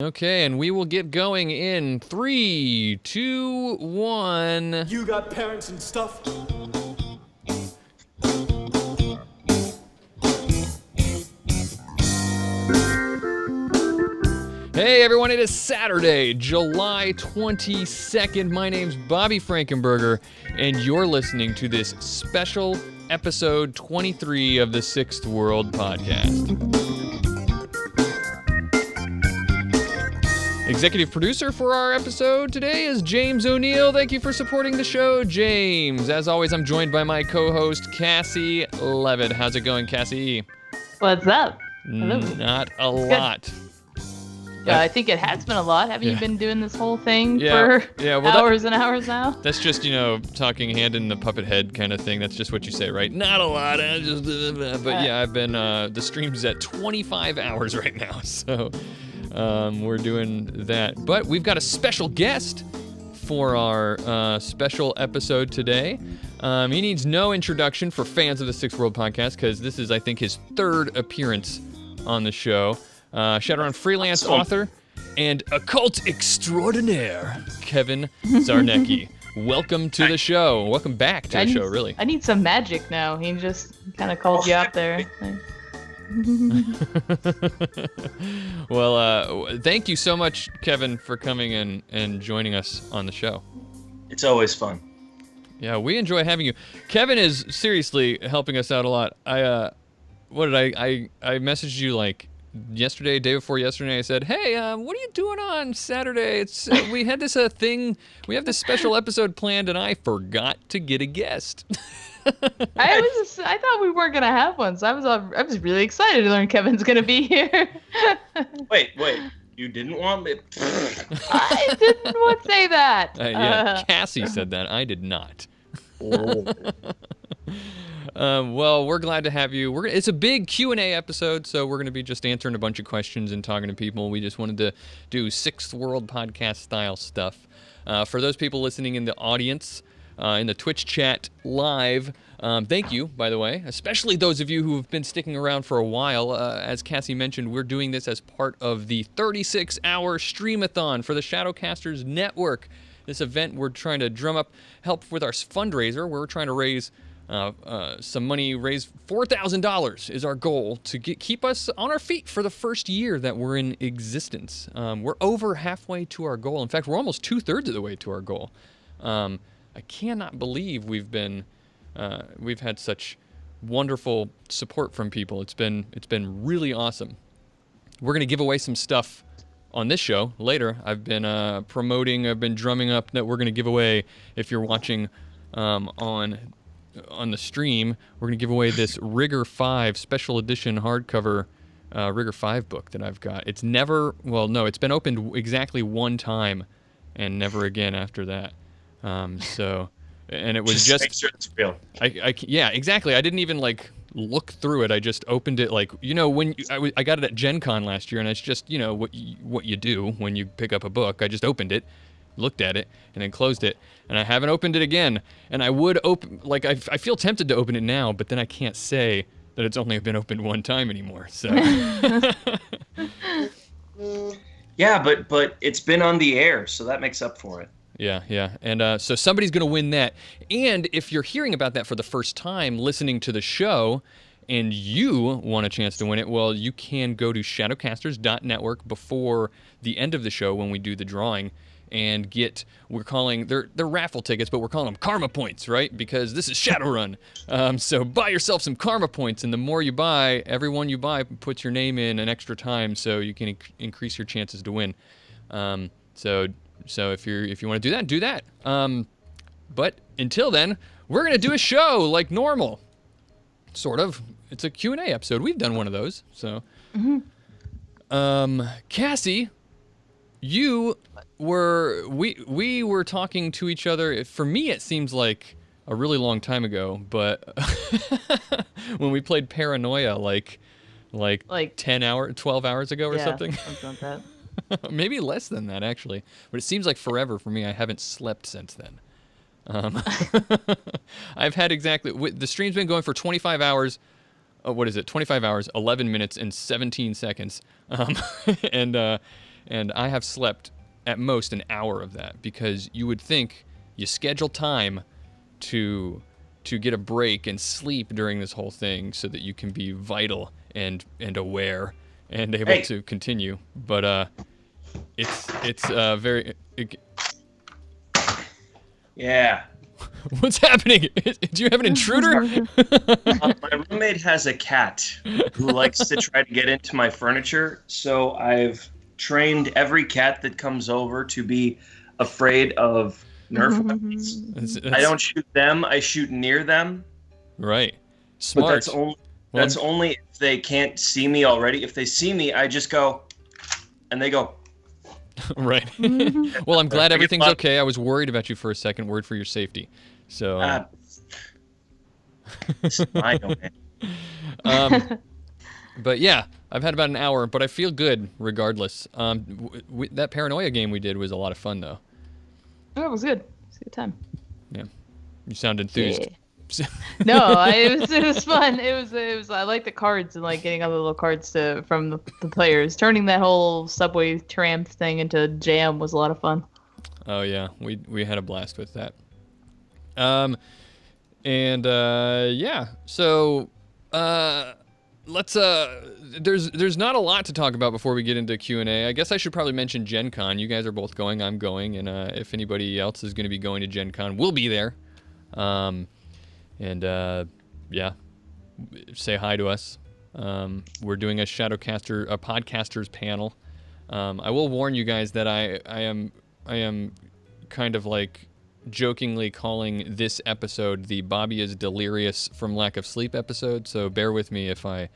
Okay, and we will get going in 3, 2, 1. You got parents and stuff? Hey everyone, it is Saturday, July 22nd. My name's Bobby Frankenberger, and you're listening to this special episode 23 of the Sixth World Podcast. Executive producer for our episode today is James O'Neill. Thank you for supporting the show, James. As always, I'm joined by my co-host, Cassie Levitt. How's it going, Cassie? What's up? Hello. Not a lot. Yeah, I think it has been a lot. Haven't you been doing this whole thing for well, hours and hours now? That's just, talking hand in the puppet head kind of thing. That's just what you say, right? Not a lot. I've been, the stream's at 25 hours right now, so we're doing that. But we've got a special guest for our special episode today. He needs no introduction for fans of the Sixth World Podcast, because this is, I think, his third appearance on the show. Shadowrun freelance author and occult extraordinaire, Kevin Czarnecki. Welcome to the show. Welcome back to the show, really. I need some magic now. He just kind of called you out there. Well, thank you so much, Kevin, for coming in and joining us on the show. It's always fun. Yeah, we enjoy having you. Kevin is seriously helping us out a lot. I messaged you like yesterday, day before yesterday. I said, "Hey, what are you doing on Saturday? It's we had this thing. We have this special episode planned, and I forgot to get a guest." I thought we weren't gonna have one, so I was really excited to learn Kevin's gonna be here. Wait, you didn't want me? I didn't want to say that. Yeah, Cassie said that. I did not. Well, we're glad to have you. It's a big Q&A episode, so we're going to be just answering a bunch of questions and talking to people. We just wanted to do Sixth World Podcast style stuff. For those people listening in the audience, in the Twitch chat live, thank you, by the way, especially those of you who have been sticking around for a while. As Cassie mentioned, we're doing this as part of the 36-hour Stream-a-Thon for the Shadowcasters Network. This event, we're trying to drum up help with our fundraiser. We're trying to raise some money, raise $4,000 is our goal to keep us on our feet for the first year that we're in existence. We're over halfway to our goal. In fact, we're almost 2/3 of the way to our goal. I cannot believe we've had such wonderful support from people. It's been really awesome. We're going to give away some stuff on this show later. I've been drumming up that we're going to give away, if you're watching on the stream, we're going to give away this Rigger 5 special edition hardcover Rigger 5 book that I've got. It's been opened exactly one time and never again after that. And it was just make sure it's real. Yeah, exactly. I didn't even look through it. I just opened it when I got it at Gen Con last year, and it's just what you do when you pick up a book. I just opened it, looked at it, and then closed it, and I haven't opened it again. And I would open, I feel tempted to open it now, but then I can't say that it's only been opened one time anymore. So yeah, but it's been on the air, so that makes up for it. Yeah. And so somebody's going to win that. And if you're hearing about that for the first time, listening to the show, and you want a chance to win it, well, you can go to Shadowcasters.network before the end of the show when we do the drawing and they're raffle tickets, but we're calling them karma points, right? Because this is Shadowrun. So buy yourself some karma points, and the more you buy, everyone you buy puts your name in an extra time, so you can increase your chances to win. So if you want to do that. But until then, we're going to do a show like normal. Sort of. It's a Q&A episode. We've done one of those. So, Cassie, we were talking to each other. For me, it seems like a really long time ago, but when we played Paranoia, like 12 hours ago or something. Something like that. Maybe less than that, actually. But it seems like forever for me. I haven't slept since then. I've had the stream's been going for 25 hours. What is it? 25 hours, 11 minutes, and 17 seconds. And And I have slept at most an hour of that, because you would think you schedule time to get a break and sleep during this whole thing so that you can be vital and aware and able to continue. But it's very... Yeah. What's happening? Do you have an intruder? My roommate has a cat who likes to try to get into my furniture, so I've trained every cat that comes over to be afraid of Nerf weapons. I don't shoot them, I shoot near them. Right. Smart. But that's only if they can't see me already. If they see me, I just go, and they go. Right. Well, I'm glad everything's okay. I was worried about you for a second, worried for your safety. So. This is my domain. But yeah, I've had about an hour, but I feel good regardless. That Paranoia game we did was a lot of fun, though. Oh, it was good. It was a good time. Yeah. You sound enthused. Yeah. No, it was fun. It was. I like the cards and like getting all the little cards from the players. Turning that whole subway tram thing into jam was a lot of fun. Oh yeah, we had a blast with that. Yeah. So let's there's not a lot to talk about before we get into Q&A. I guess I should probably mention Gen Con. You guys are both going. I'm going, and if anybody else is going to be going to Gen Con, we'll be there. Yeah, say hi to us. We're doing a podcasters panel. I will warn you guys that I am kind of like jokingly calling this episode the Bobby is delirious from lack of sleep episode. So bear with me if I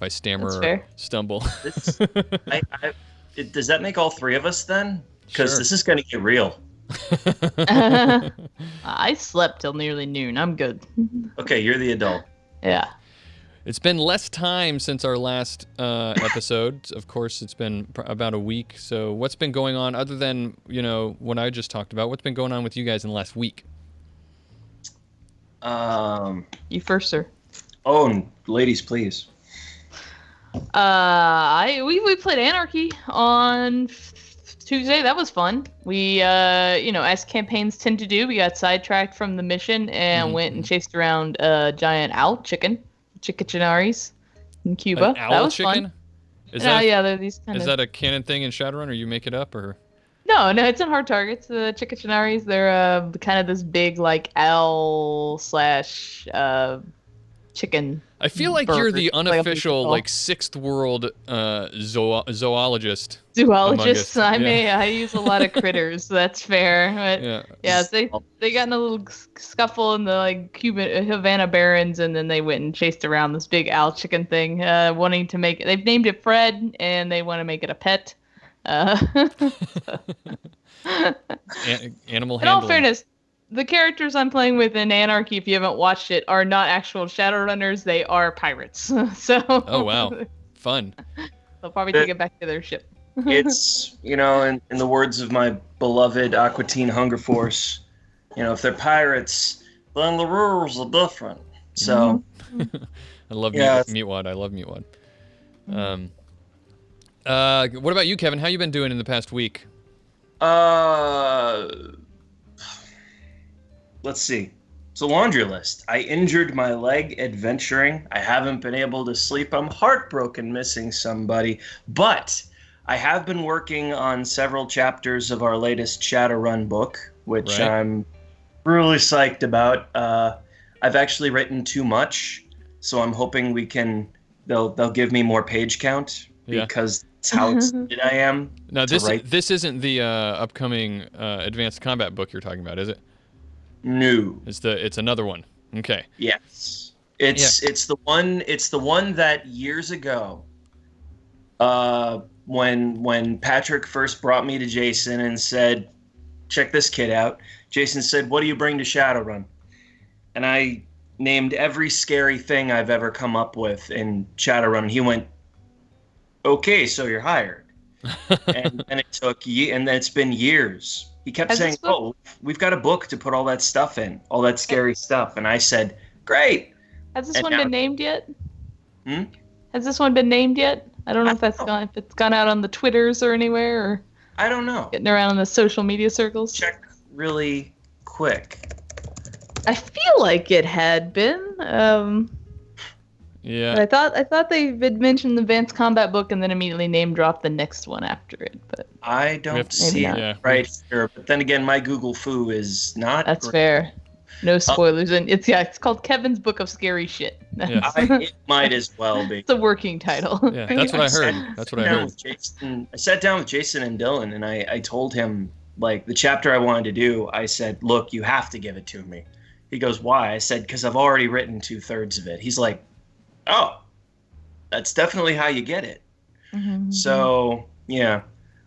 stammer or stumble. Does that make all three of us then? Because this is going to get real. I slept till nearly noon. I'm good. Okay, you're the adult. Yeah. It's been less time since our last episode. Of course, it's been about a week. So what's been going on other than, what I just talked about? What's been going on with you guys in the last week? You first, sir. Oh, ladies, please. We played Anarchy on Tuesday. That was fun. We, as campaigns tend to do, we got sidetracked from the mission and went and chased around a giant owl Chickencharis in Cuba. That was chicken? fun. They're these kind of... Is that a canon thing in Shadowrun, or you make it up, or? No, it's in hard targets. The Chickencharis, they're kind of this big like owl / chicken. I feel like you're the unofficial sixth world zoologist. Zoologist. I use a lot of critters. That's fair. But they got in a little scuffle in the Cuban Havana Barrens, and then they went and chased around this big owl chicken thing, wanting to make it. They've named it Fred, and they want to make it a pet. Animal handling. In all fairness, the characters I'm playing with in Anarchy, if you haven't watched it, are not actual Shadowrunners. They are pirates. So. Oh wow, fun. They'll probably take it back to their ship. It's in the words of my beloved Aqua Teen Hunger Force, if they're pirates, then the rules are different. So. I love Mutewad. I love Mutewad. What about you, Kevin? How you been doing in the past week? Let's see. It's a laundry list. I injured my leg adventuring. I haven't been able to sleep. I'm heartbroken missing somebody. But I have been working on several chapters of our latest Shadowrun book, which I'm really psyched about. I've actually written too much, so I'm hoping they'll give me more page count because that's how excited I am. Now, this isn't the upcoming Advanced Combat book you're talking about, is it? No. It's another one. Okay. Yes. It's the one that years ago, when Patrick first brought me to Jason and said, "Check this kid out." Jason said, "What do you bring to Shadowrun?" And I named every scary thing I've ever come up with in Shadowrun. And he went, "Okay, so you're hired." and then it's been years. He kept saying, "Oh, we've got a book to put all that stuff in, all that scary stuff." And I said, "Great." Has this one been named yet? Has this one been named yet? I don't know if it's gone out on the Twitters or anywhere, or I don't know. Getting around in the social media circles. Check really quick. I feel like it had been. Yeah. I thought they had mentioned the Advanced Combat book and then immediately name dropped the next one after it, but I don't see it right here. But then again, my Google Foo is not. That's fair. No spoilers, and it's called Kevin's Book of Scary Shit. Yeah. It might as well be. It's a working title. Yeah, that's what I heard. That's what I heard. I sat down with Jason and Dylan, and I told him, like, the chapter I wanted to do. I said, "Look, you have to give it to me." He goes, "Why?" I said, "Because I've already written 2/3 of it." He's like, "Oh, that's definitely how you get it." Mm-hmm. So yeah.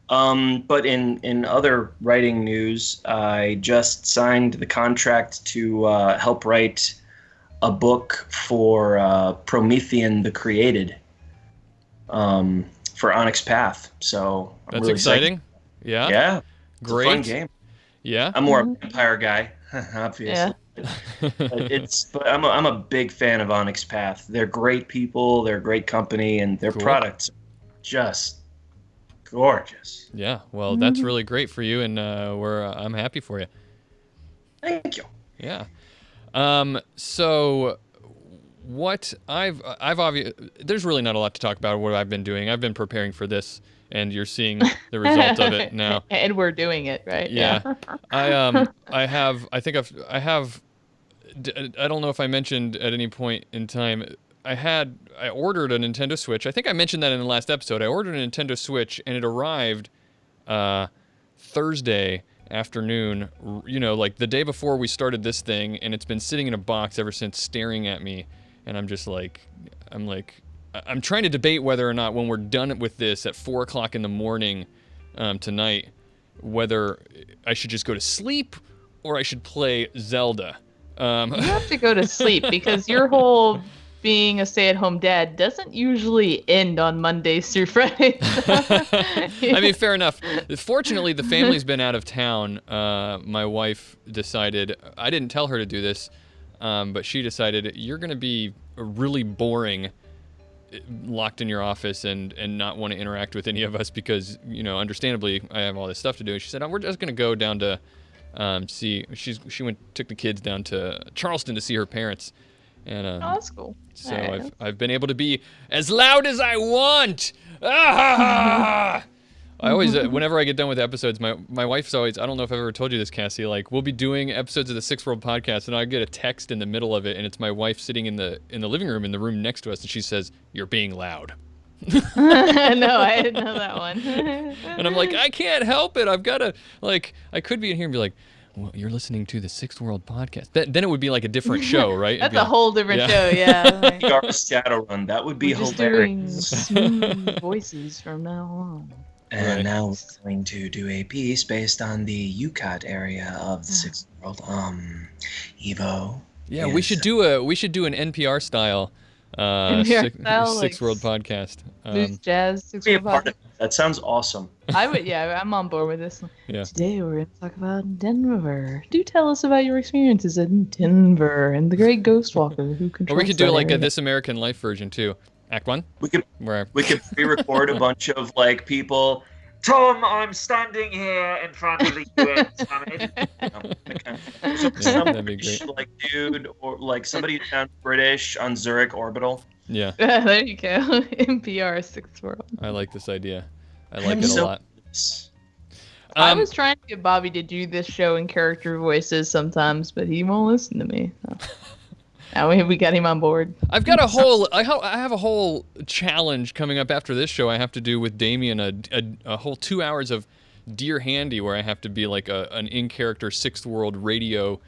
But in other writing news, I just signed the contract to help write a book for Promethean the Created for Onyx Path. So that's really exciting. Yeah. Yeah. Great. It's a fun game. Yeah. I'm more a vampire guy, obviously. Yeah. But I'm a big fan of Onyx Path. They're great people. They're a great company, and their products are just gorgeous. Yeah, well, that's really great for you, and I'm happy for you. Thank you. Yeah. So what I've obviously, there's really not a lot to talk about what I've been doing. I've been preparing for this, and you're seeing the result of it now. And we're doing it, right? Yeah. I don't know if I mentioned at any point in time, I ordered a Nintendo Switch. I think I mentioned that in the last episode. I ordered a Nintendo Switch, and it arrived Thursday afternoon, like the day before we started this thing, and it's been sitting in a box ever since, staring at me. And I'm just like, I'm trying to debate whether or not when we're done with this at 4 o'clock in the morning tonight, whether I should just go to sleep or I should play Zelda. You have to go to sleep because your whole being a stay-at-home dad doesn't usually end on Mondays through Fridays. I mean, fair enough. Fortunately, the family's been out of town. My wife decided, I didn't tell her to do this, but she decided, you're going to be really boring locked in your office and not want to interact with any of us because, understandably, I have all this stuff to do. And she said, we're just going to go down to took the kids down to Charleston to see her parents. And that's cool. So I've been able to be as loud as I want. I always, whenever I get done with episodes, my wife's always, I don't know if I've ever told you this, Cassie, like, we'll be doing episodes of the Sixth World Podcast, and I get a text in the middle of it, and it's my wife sitting in the living room, in the room next to us, and she says, "You're being loud." No, I didn't know that one. And I'm like, I can't help it. I've got to, like, I could be in here and be like, "Well, you're listening to the Sixth World Podcast." Then it would be like a different show, right? That's a whole different show, yeah. Like, Shadowrun, that would be just hilarious. Doing smooth voices from now on. And now we're going to do a piece based on the UCOT area of the Sixth World. Evo. Yeah, we should do an NPR style Sixth World Podcast. Blues Jazz Sixth Be a World part Podcast. of it. That sounds awesome. I'm on board with this. Yeah. Today we're going to talk about Denver. Do tell us about your experiences in Denver and the great ghost walker who controls. Or we could do like area. a This American Life version too. Act 1. We could pre-record a bunch of like people. Tom, I'm standing here in front of the UN summit. That'd be great. Like dude, or like somebody who sounds British on Zurich Orbital. Yeah. There you go. NPR Sixth World. I like this idea. I like it a lot. I was trying to get Bobby to do this show in character voices sometimes, but he won't listen to me. So. Now we got him on board. I've got I have a whole challenge coming up after this show I have to do with Damien, a whole 2 hours of Dear Handy where I have to be like an in-character Sixth World radio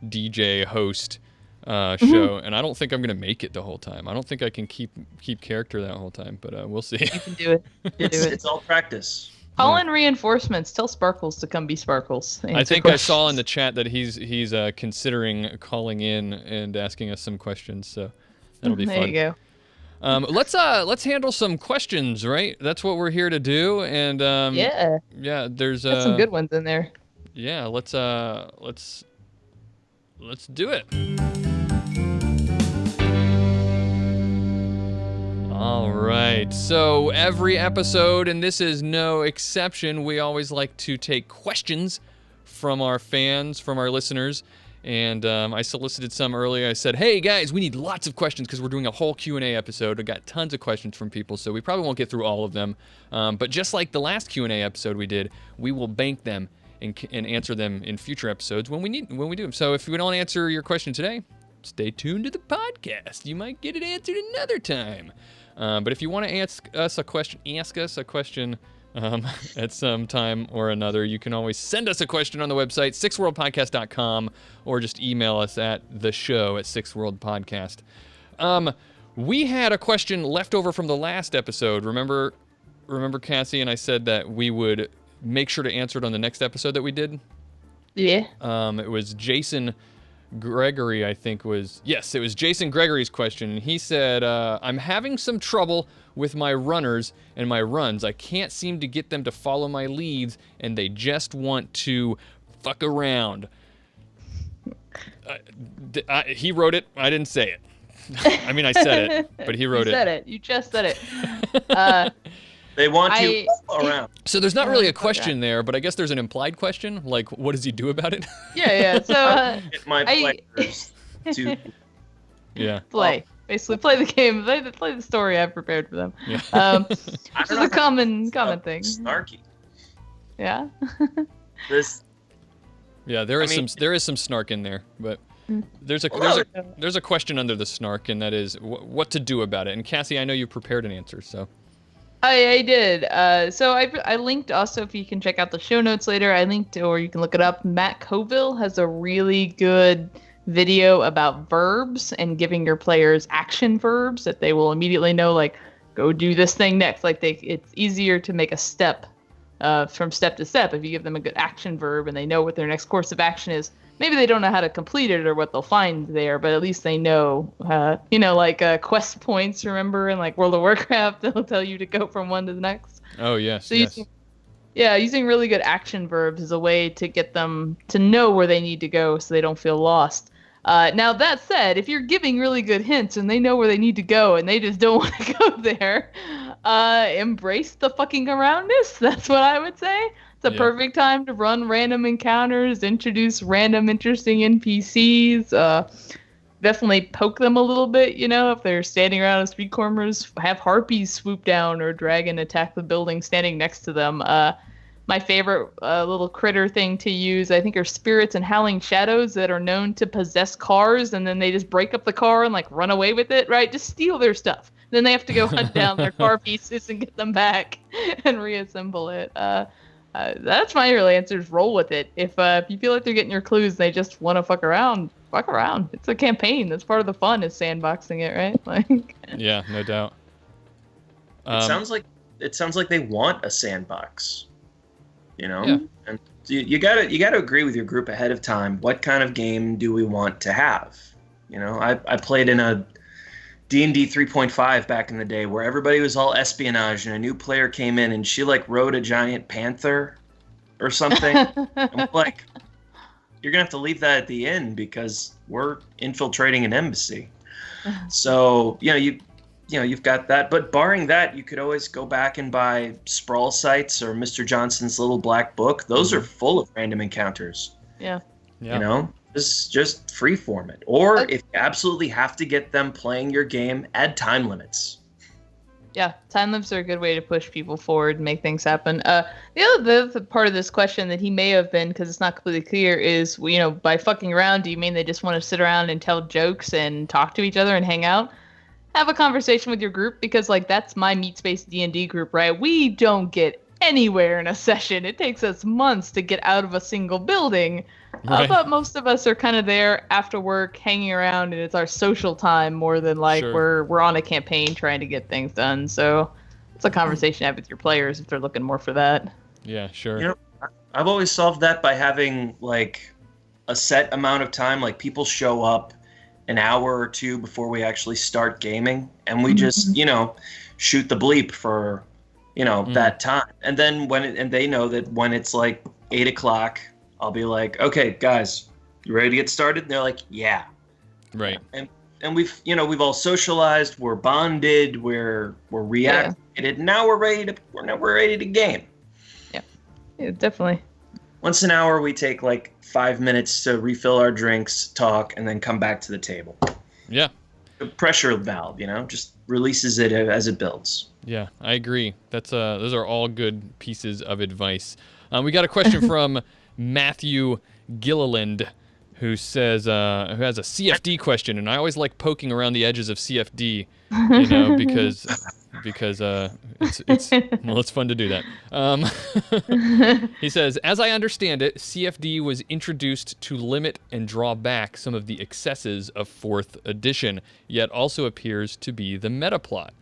DJ host show, and I don't think I'm going to make it the whole time. I don't think I can keep character that whole time, but we'll see. You can do it. It's all practice. Call in reinforcements. Tell Sparkles to come be Sparkles. I think I saw in the chat that he's considering calling in and asking us some questions, so that'll be fun. There you go. Let's handle some questions, right? That's what we're here to do, and yeah, there's got some good ones in there. Yeah, let's do it. All right. So every episode, and this is no exception, we always like to take questions from our fans, from our listeners. And I solicited some earlier. I said, hey, guys, we need lots of questions because we're doing a whole Q&A episode. I got tons of questions from people, so we probably won't get through all of them. But just like the last Q&A episode we did, we will bank them and answer them in future episodes when we do them. So if we don't answer your question today, stay tuned to the podcast. You might get it answered another time. But if you want to ask us a question at some time or another, you can always send us a question on the website, sixthworldpodcast.com, or just email us at the show at sixthworldpodcast. We had a question left over from the last episode. Remember, Cassie and I said that we would make sure to answer it on the next episode that we did? Yeah. It was Jason Gregory, I think was... Yes, it was Jason Gregory's question. And he said, I'm having some trouble with my runners and my runs. I can't seem to get them to follow my leads, and they just want to fuck around. He wrote it. I didn't say it. I mean, I said it, but he wrote it. You said it. You just said it. They want to around. So there's not really a question there, but I guess there's an implied question, like, what does he do about it? Yeah. So get my players to play. Basically, play the game. Play the story I've prepared for them. Yeah. Which is a common thing. Snarky. Yeah. Yeah, there is some snark in there, but there's a question under the snark, and that is what to do about it. And Cassie, I know you prepared an answer, so. I did. So I linked also, if you can check out the show notes later, I linked, or you can look it up, Matt Colville has a really good video about verbs and giving your players action verbs that they will immediately know, like, go do this thing next. Like, it's easier to make a step from step to step if you give them a good action verb and they know what their next course of action is. Maybe they don't know how to complete it or what they'll find there, but at least they know, like quest points, remember, in like World of Warcraft, they'll tell you to go from one to the next. Oh, yes, so yes. Using really good action verbs is a way to get them to know where they need to go so they don't feel lost. Now, that said, if you're giving really good hints and they know where they need to go and they just don't want to go there, embrace the fucking aroundness. That's what I would say. It's a perfect time to run random encounters, introduce random interesting NPCs, definitely poke them a little bit, if they're standing around in street corners, have harpies swoop down or dragon attack the building standing next to them. My favorite little critter thing to use, I think, are spirits and howling shadows that are known to possess cars, and then they just break up the car and like run away with it, right? Just steal their stuff. Then they have to go hunt down their car pieces and get them back and reassemble it. That's my real answer, is roll with it. If you feel like they're getting your clues and they just want to fuck around. It's a campaign. That's part of the fun, is sandboxing it, right? Like. Yeah, no doubt. It sounds like they want a sandbox. Yeah. And you gotta agree with your group ahead of time. What kind of game do we want to have? I played in a D&D 3.5 back in the day where everybody was all espionage, and a new player came in and she like rode a giant panther or something. I'm like, you're gonna have to leave that at the inn because we're infiltrating an embassy. So you've got that, but barring that, you could always go back and buy Sprawl Sites or Mr. Johnson's Little Black Book. Those are full of random encounters. Yeah. Just freeform it. Or if you absolutely have to get them playing your game, add time limits. Yeah, time limits are a good way to push people forward and make things happen. The other part of this question that he may have been, because it's not completely clear, is, by fucking around, do you mean they just want to sit around and tell jokes and talk to each other and hang out? Have a conversation with your group, because that's my Meat Space D&D group, right? We don't get anywhere in a session. It takes us months to get out of a single building. Right. But most of us are kind of there after work, hanging around, and it's our social time more than we're on a campaign trying to get things done. So it's a conversation to have with your players if they're looking more for that. Yeah, sure. I've always solved that by having like a set amount of time. Like, people show up an hour or two before we actually start gaming, and we just shoot the bleep for that time. And then they know that when it's like 8 o'clock, I'll be like, okay, guys, you ready to get started? And they're like, yeah. Right. And and we've all socialized, we're bonded, we're reactivated. Now we're ready to game. Yeah, definitely. Once an hour, we take like 5 minutes to refill our drinks, talk, and then come back to the table. Yeah. The pressure valve, just releases it as it builds. Yeah, I agree. That's those are all good pieces of advice. We got a question from Matthew Gilliland, who says who has a CFD question, and I always like poking around the edges of CFD, because it's fun to do that. He says, as I understand it, CFD was introduced to limit and draw back some of the excesses of 4th edition, yet also appears to be the meta plot.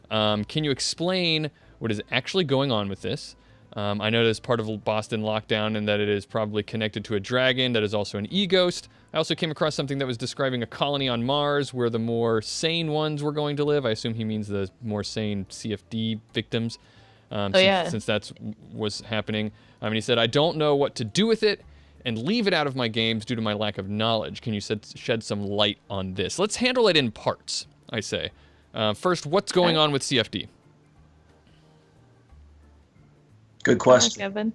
Can you explain what is actually going on with this? I know that it's part of Boston Lockdown and that it is probably connected to a dragon that is also an e-ghost. I also came across something that was describing a colony on Mars where the more sane ones were going to live. I assume he means the more sane CFD victims, since that's was happening. And he said, I don't know what to do with it and leave it out of my games due to my lack of knowledge. Can you shed some light on this? Let's handle it in parts, I say. First, what's going on with CFD? Good question. Kevin.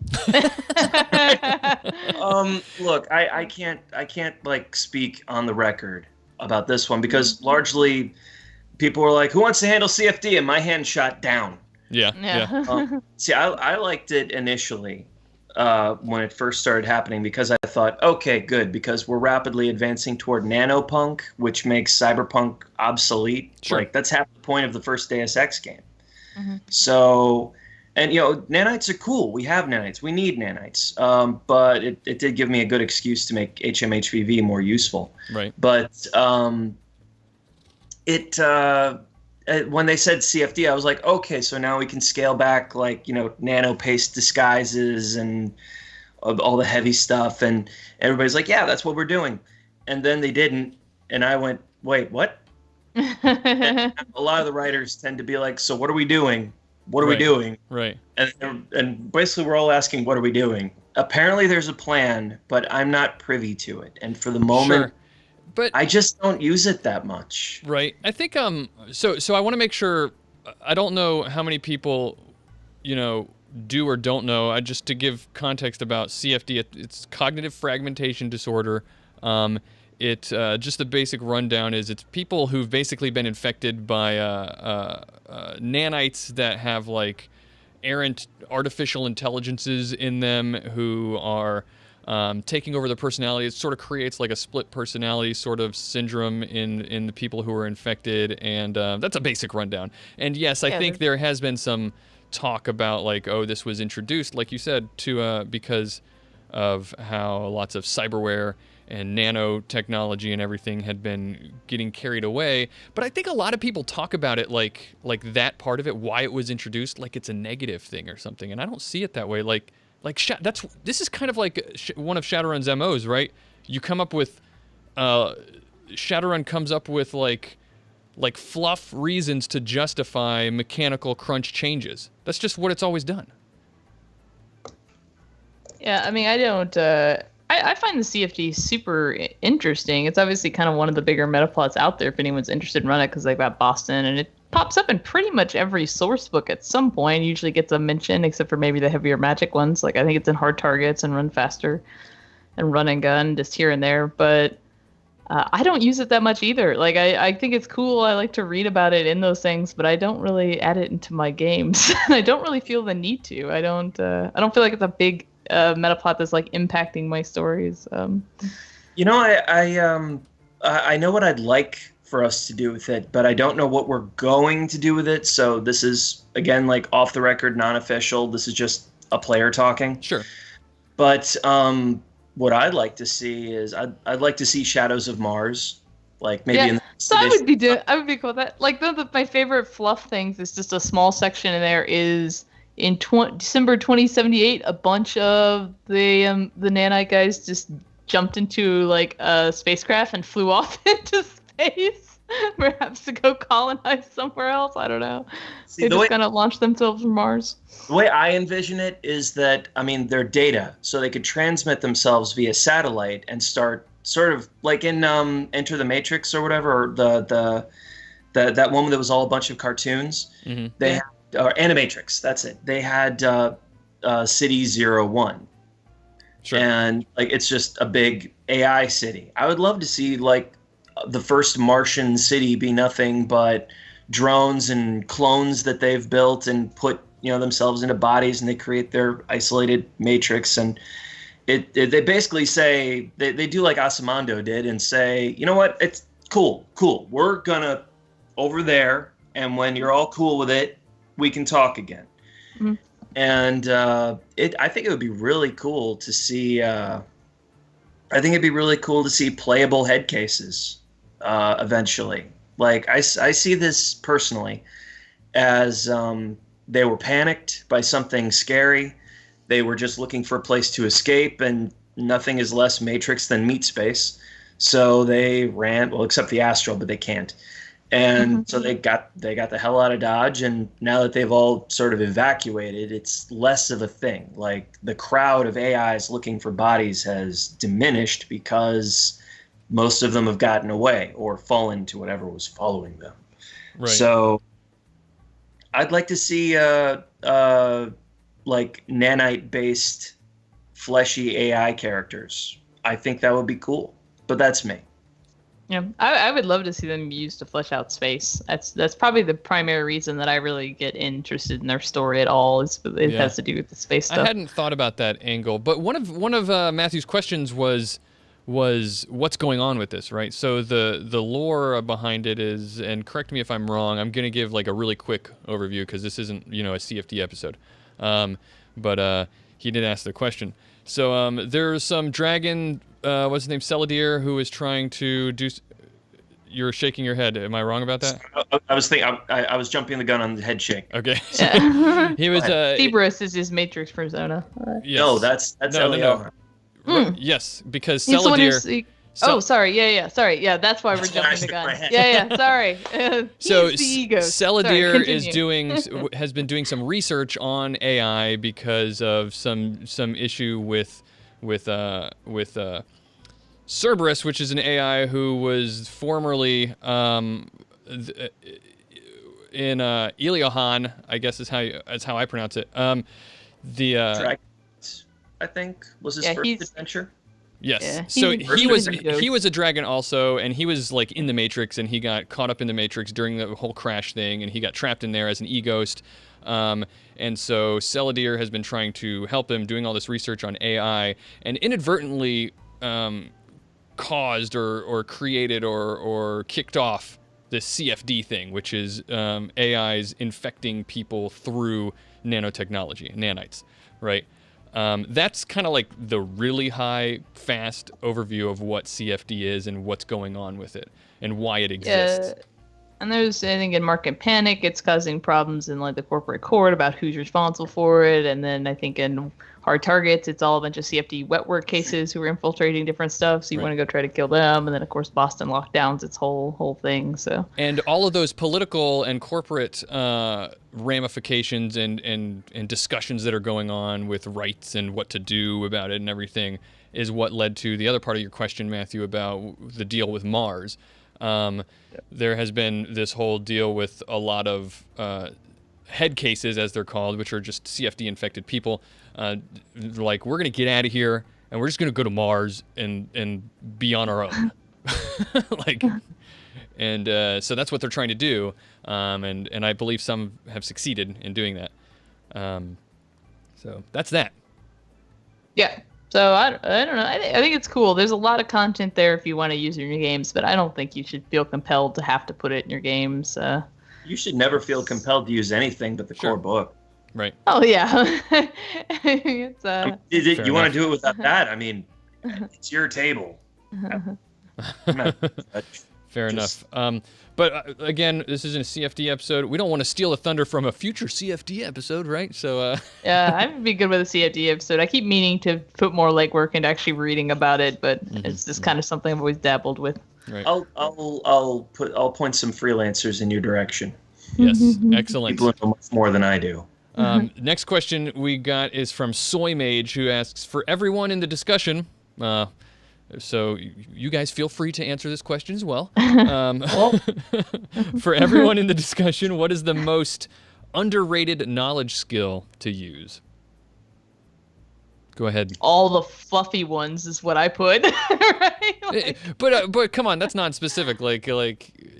Look, I can't like speak on the record about this one because largely people were like, "Who wants to handle CFD?" and my hand shot down. Yeah. See, I liked it initially when it first started happening because I thought, okay, good, because we're rapidly advancing toward nanopunk, which makes cyberpunk obsolete. Sure. Like that's half the point of the first Deus Ex game. Mm-hmm. So. And, nanites are cool. We have nanites. We need nanites. But it did give me a good excuse to make HMHVV more useful. Right. But when they said CFD, I was like, okay, so now we can scale back, like, nano-paste disguises and all the heavy stuff. And everybody's like, yeah, that's what we're doing. And then they didn't. And I went, wait, what? And a lot of the writers tend to be like, so what are we doing? What are we doing? Right. And basically we're all asking, what are we doing? Apparently there's a plan, but I'm not privy to it. And for the moment, but I just don't use it that much. Right. I think so I want to make sure, I don't know how many people, do or don't know. Just to give context about CFD, it's cognitive fragmentation disorder. Just the basic rundown is it's people who've basically been infected by nanites that have like errant artificial intelligences in them who are taking over their personality. It sort of creates like a split personality sort of syndrome in the people who are infected, and that's a basic rundown. And yes, I think there has been some talk about like, oh, this was introduced, like you said, to because of how lots of cyberware and nanotechnology and everything had been getting carried away. But I think a lot of people talk about it like that part of it, why it was introduced, like it's a negative thing or something. And I don't see it that way. This is kind of like one of Shadowrun's MOs, right? You come up with, Shadowrun comes up with like fluff reasons to justify mechanical crunch changes. That's just what it's always done. Yeah, I mean, I don't... I find the CFD super interesting. It's obviously kind of one of the bigger meta plots out there if anyone's interested in running it, because they've got Boston, and it pops up in pretty much every source book at some point. Usually gets a mention, except for maybe the heavier magic ones. Like I think it's in Hard Targets and Run Faster and Run and Gun, just here and there. But I don't use it that much either. Like I think it's cool. I like to read about it in those things, but I don't really add it into my games. I don't really feel the need to. I don't feel like it's a big meta plot that's like impacting my stories. I know what I'd like for us to do with it, but I don't know what we're going to do with it. So this is again like off the record, non-official. This is just a player talking. Sure. But what I'd like to see is I'd like to see Shadows of Mars, like maybe. Yeah. So I would be cool with that. Like my favorite fluff things is just a small section in there is. In December 2078, a bunch of the nanite guys just jumped into like a spacecraft and flew off into space, perhaps to go colonize somewhere else. I don't know. They just kind of launched themselves from Mars. The way I envision it is that, I mean, they're data, so they could transmit themselves via satellite and start sort of like in Enter the Matrix or whatever, or that one that was all a bunch of cartoons. Mm-hmm. They had, or Animatrix, that's it. They had City 01. Sure. And like it's just a big AI city. I would love to see like the first Martian city be nothing but drones and clones that they've built and put themselves into bodies, and they create their isolated matrix. And they basically say they do like Asimando did and say, you know what, it's cool. We're gonna over there, and when you're all cool with it, we can talk again. Mm-hmm. And I think it would be really cool to see. I think it'd be really cool to see playable head cases eventually. Like I see this personally as they were panicked by something scary. They were just looking for a place to escape, and nothing is less Matrix than meat space. So they ran, well, except the astral, but they can't. And so they got the hell out of Dodge, and now that they've all sort of evacuated, it's less of a thing. Like the crowd of AIs looking for bodies has diminished because most of them have gotten away or fallen to whatever was following them. Right. So I'd like to see like nanite-based fleshy AI characters. I think that would be cool, but that's me. Yeah, I would love to see them used to flesh out space. That's probably the primary reason that I really get interested in their story at all. Has to do with the space stuff. I hadn't thought about that angle, but one of Matthew's questions was what's going on with this, right? So the lore behind it is, and correct me if I'm wrong, I'm going to give like a really quick overview because this isn't a CFD episode, but he did ask the question. So there's some dragon. What's his name? Celadir, who is trying to do. You're shaking your head. Am I wrong about that? I was thinking. I was jumping the gun on the head shake. Okay. So he was. Thebris is his Matrix persona. Yes. No, that's no. Yes, because Celadir. Sorry. Yeah. Sorry. Yeah, that's why we're jumping the gun. Yeah. Sorry. So the ego. Celadir has been doing some research on AI because of some issue with Cerberus, which is an AI who was formerly in Iliohan, I guess is how I pronounce it. Dragons, I think, was his first adventure. Yes. Yeah, so he was a dragon also, and he was like in the Matrix, and he got caught up in the Matrix during the whole crash thing, and he got trapped in there as an e-ghost. And so Celadir has been trying to help him, doing all this research on AI, and inadvertently caused or created or kicked off this CFD thing, which is AIs infecting people through nanotechnology, nanites, right? That's kind of like the really high, fast overview of what CFD is and what's going on with it and why it exists. Yeah. And there's, I think, in Market Panic, it's causing problems in like the corporate court about who's responsible for it. And then I think in Hard Targets, it's all a bunch of CFD wet work cases who are infiltrating different stuff. So you want to go try to kill them. And then, of course, Boston Lockdown's its whole thing. So. And all of those political and corporate ramifications and discussions that are going on with rights and what to do about it and everything is what led to the other part of your question, Matthew, about the deal with Mars. There has been this whole deal with a lot of head cases, as they're called, which are just CFD-infected people. Like, we're going to get out of here, and we're just going to go to Mars and be on our own. So that's what they're trying to do, and I believe some have succeeded in doing that. So that's that. Yeah. So I don't know. I think it's cool. There's a lot of content there if you want to use it in your games, but I don't think you should feel compelled to have to put it in your games. You should never feel compelled to use anything but the core book. Right. Oh yeah. You want to do it without that? I mean, it's your table. Fair enough. But again, this isn't a CFD episode. We don't want to steal the thunder from a future CFD episode, right? So yeah, I would be good with a CFD episode. I keep meaning to put more legwork into actually reading about it, but it's just kind of something I've always dabbled with. Right. I'll point some freelancers in your direction. Yes, excellent. People know much more than I do. Next question we got is from Soy Mage, who asks, for everyone in the discussion, So you guys feel free to answer this question as well. For everyone in the discussion, what is the most underrated knowledge skill to use? Go ahead. All the fluffy ones is what I put. Right? But come on, that's not specific. Like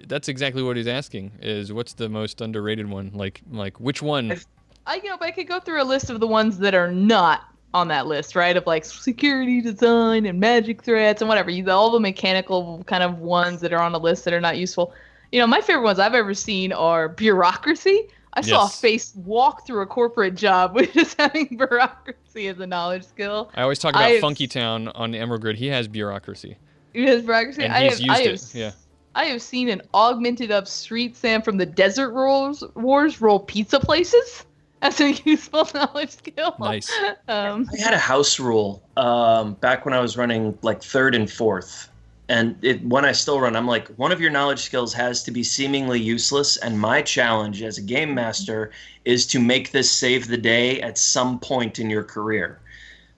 that's exactly what he's asking. Is what's the most underrated one? Like which one? But I could go through a list of the ones that are not on that list, right? Of like security design and magic threats and whatever. All the mechanical kind of ones that are on a list that are not useful. My favorite ones I've ever seen are bureaucracy. I saw a face walk through a corporate job with just having bureaucracy as a knowledge skill. I always talk about Funky Town on the Emerald Grid. He has bureaucracy. He has bureaucracy? And he's used it, yeah. I have seen an augmented up Street Sam from the Desert Wars roll pizza places. That's a useful knowledge skill. Nice. I had a house rule back when I was running like 3rd and 4th. And when I still run, I'm like, one of your knowledge skills has to be seemingly useless. And my challenge as a game master is to make this save the day at some point in your career.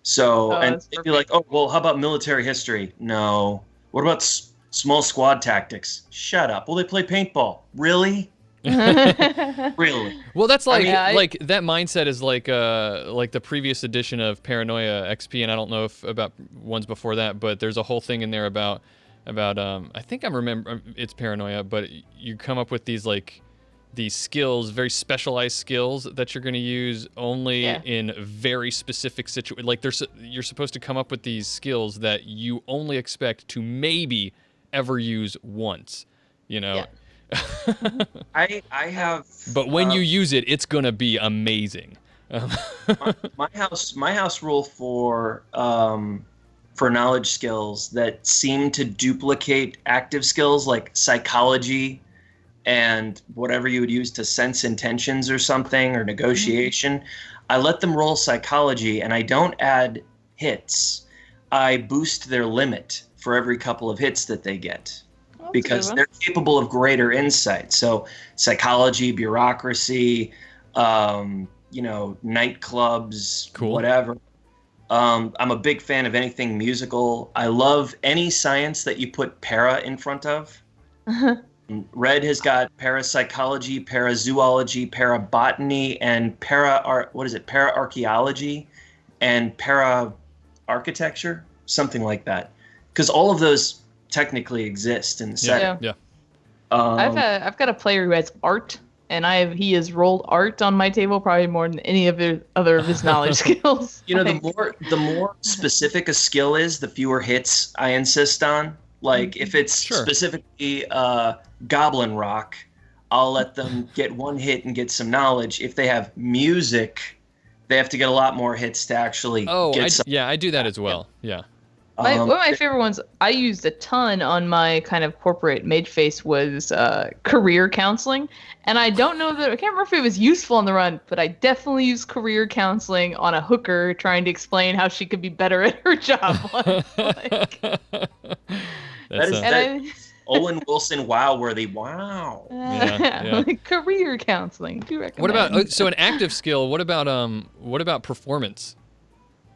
So, and they'd be like, oh, well, how about military history? No. What about small squad tactics? Shut up. Well, they play paintball. Really? Really? Well, that's like like that mindset is like the previous edition of Paranoia XP, and I don't know if about ones before that, but there's a whole thing in there about I think I remember it's Paranoia, but you come up with these skills, very specialized skills that you're going to use only in very specific situations. Like you're supposed to come up with these skills that you only expect to maybe ever use once. Yeah. I have. But when you use it, it's gonna be amazing. my house rule for knowledge skills that seem to duplicate active skills like psychology and whatever you would use to sense intentions or something or negotiation. I let them roll psychology and I don't add hits. I boost their limit for every couple of hits that they get. Because they're capable of greater insight. So psychology, bureaucracy, nightclubs, whatever. I'm a big fan of anything musical. I love any science that you put para in front of. Red has got parapsychology, parazoology, parabotany, and para-archaeology and para-architecture, something like that. Because all of those technically exist in the setting. Yeah. I've got a player who has art, and he has rolled art on my table probably more than any of the other of his knowledge skills. The more specific a skill is, the fewer hits I insist on. Like if it's specifically Goblin Rock, I'll let them get one hit and get some knowledge. If they have music, they have to get a lot more hits to actually get some. Yeah, I do that as well. Yeah. One of my favorite ones I used a ton on my kind of corporate mage face was career counseling. And I don't know I can't remember if it was useful on the run, but I definitely used career counseling on a hooker trying to explain how she could be better at her job. That's Owen Wilson wow-worthy. Wow. Yeah. Career counseling. Do you recommend? What about so an active skill? What about performance?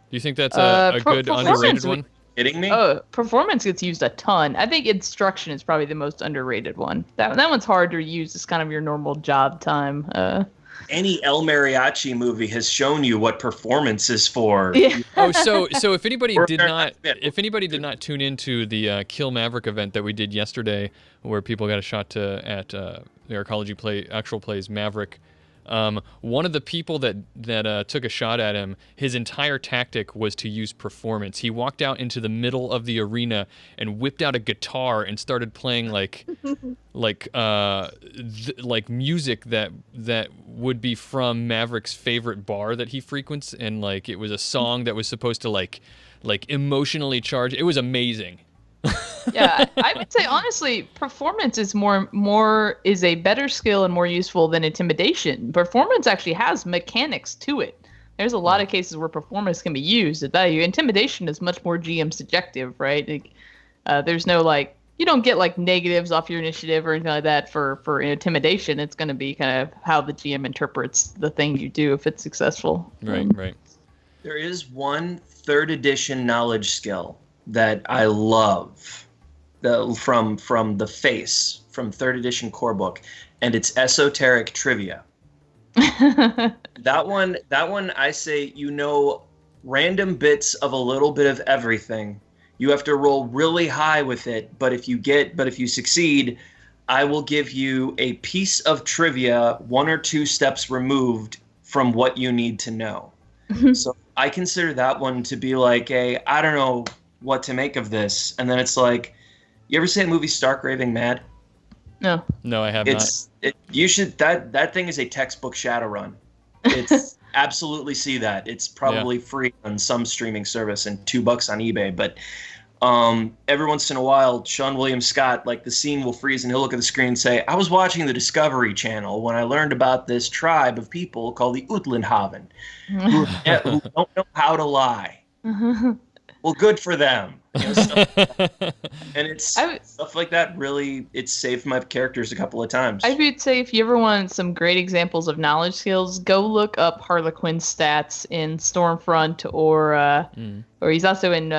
Do you think that's a good underrated one? Kidding me? Performance gets used a ton. I think instruction is probably the most underrated one. That one's hard to use as kind of your normal job time. Any El Mariachi movie has shown you what performance is for. Yeah. So if anybody did not tune into the Kill Maverick event that we did yesterday, where people got a shot at the Arcology actual plays Maverick. One of the people that took a shot at him, his entire tactic was to use performance. He walked out into the middle of the arena and whipped out a guitar and started playing like music that would be from Maverick's favorite bar that he frequents, and like it was a song that was supposed to like emotionally charge. It was amazing. Yeah, I would say honestly, performance is is a better skill and more useful than intimidation. Performance actually has mechanics to it. There's a lot of cases where performance can be used at value. Intimidation is much more GM subjective, right? There's no you don't get negatives off your initiative or anything like that for intimidation. It's going to be kind of how the GM interprets the thing you do if it's successful. Right. There is one 3rd edition knowledge skill that I love from the face, from 3rd edition core book, and it's esoteric trivia. That one I say, random bits of a little bit of everything. You have to roll really high with it, but if you succeed, I will give you a piece of trivia 1 or 2 steps removed from what you need to know. So I consider that one to be like I don't know what to make of this. And then it's like, you ever see that movie Stark Raving Mad? No. No, I have not. You should, that thing is a textbook Shadowrun. It's absolutely see that. It's probably free on some streaming service and $2 on eBay. But every once in a while, Sean William Scott, like the scene will freeze and he'll look at the screen and say, I was watching the Discovery Channel when I learned about this tribe of people called the Utlandhaven who don't know how to lie. Well, good for them. Stuff like that. And stuff like that really, it's saved my characters a couple of times. I would say if you ever want some great examples of knowledge skills, go look up Harlequin's stats in Stormfront or he's also in,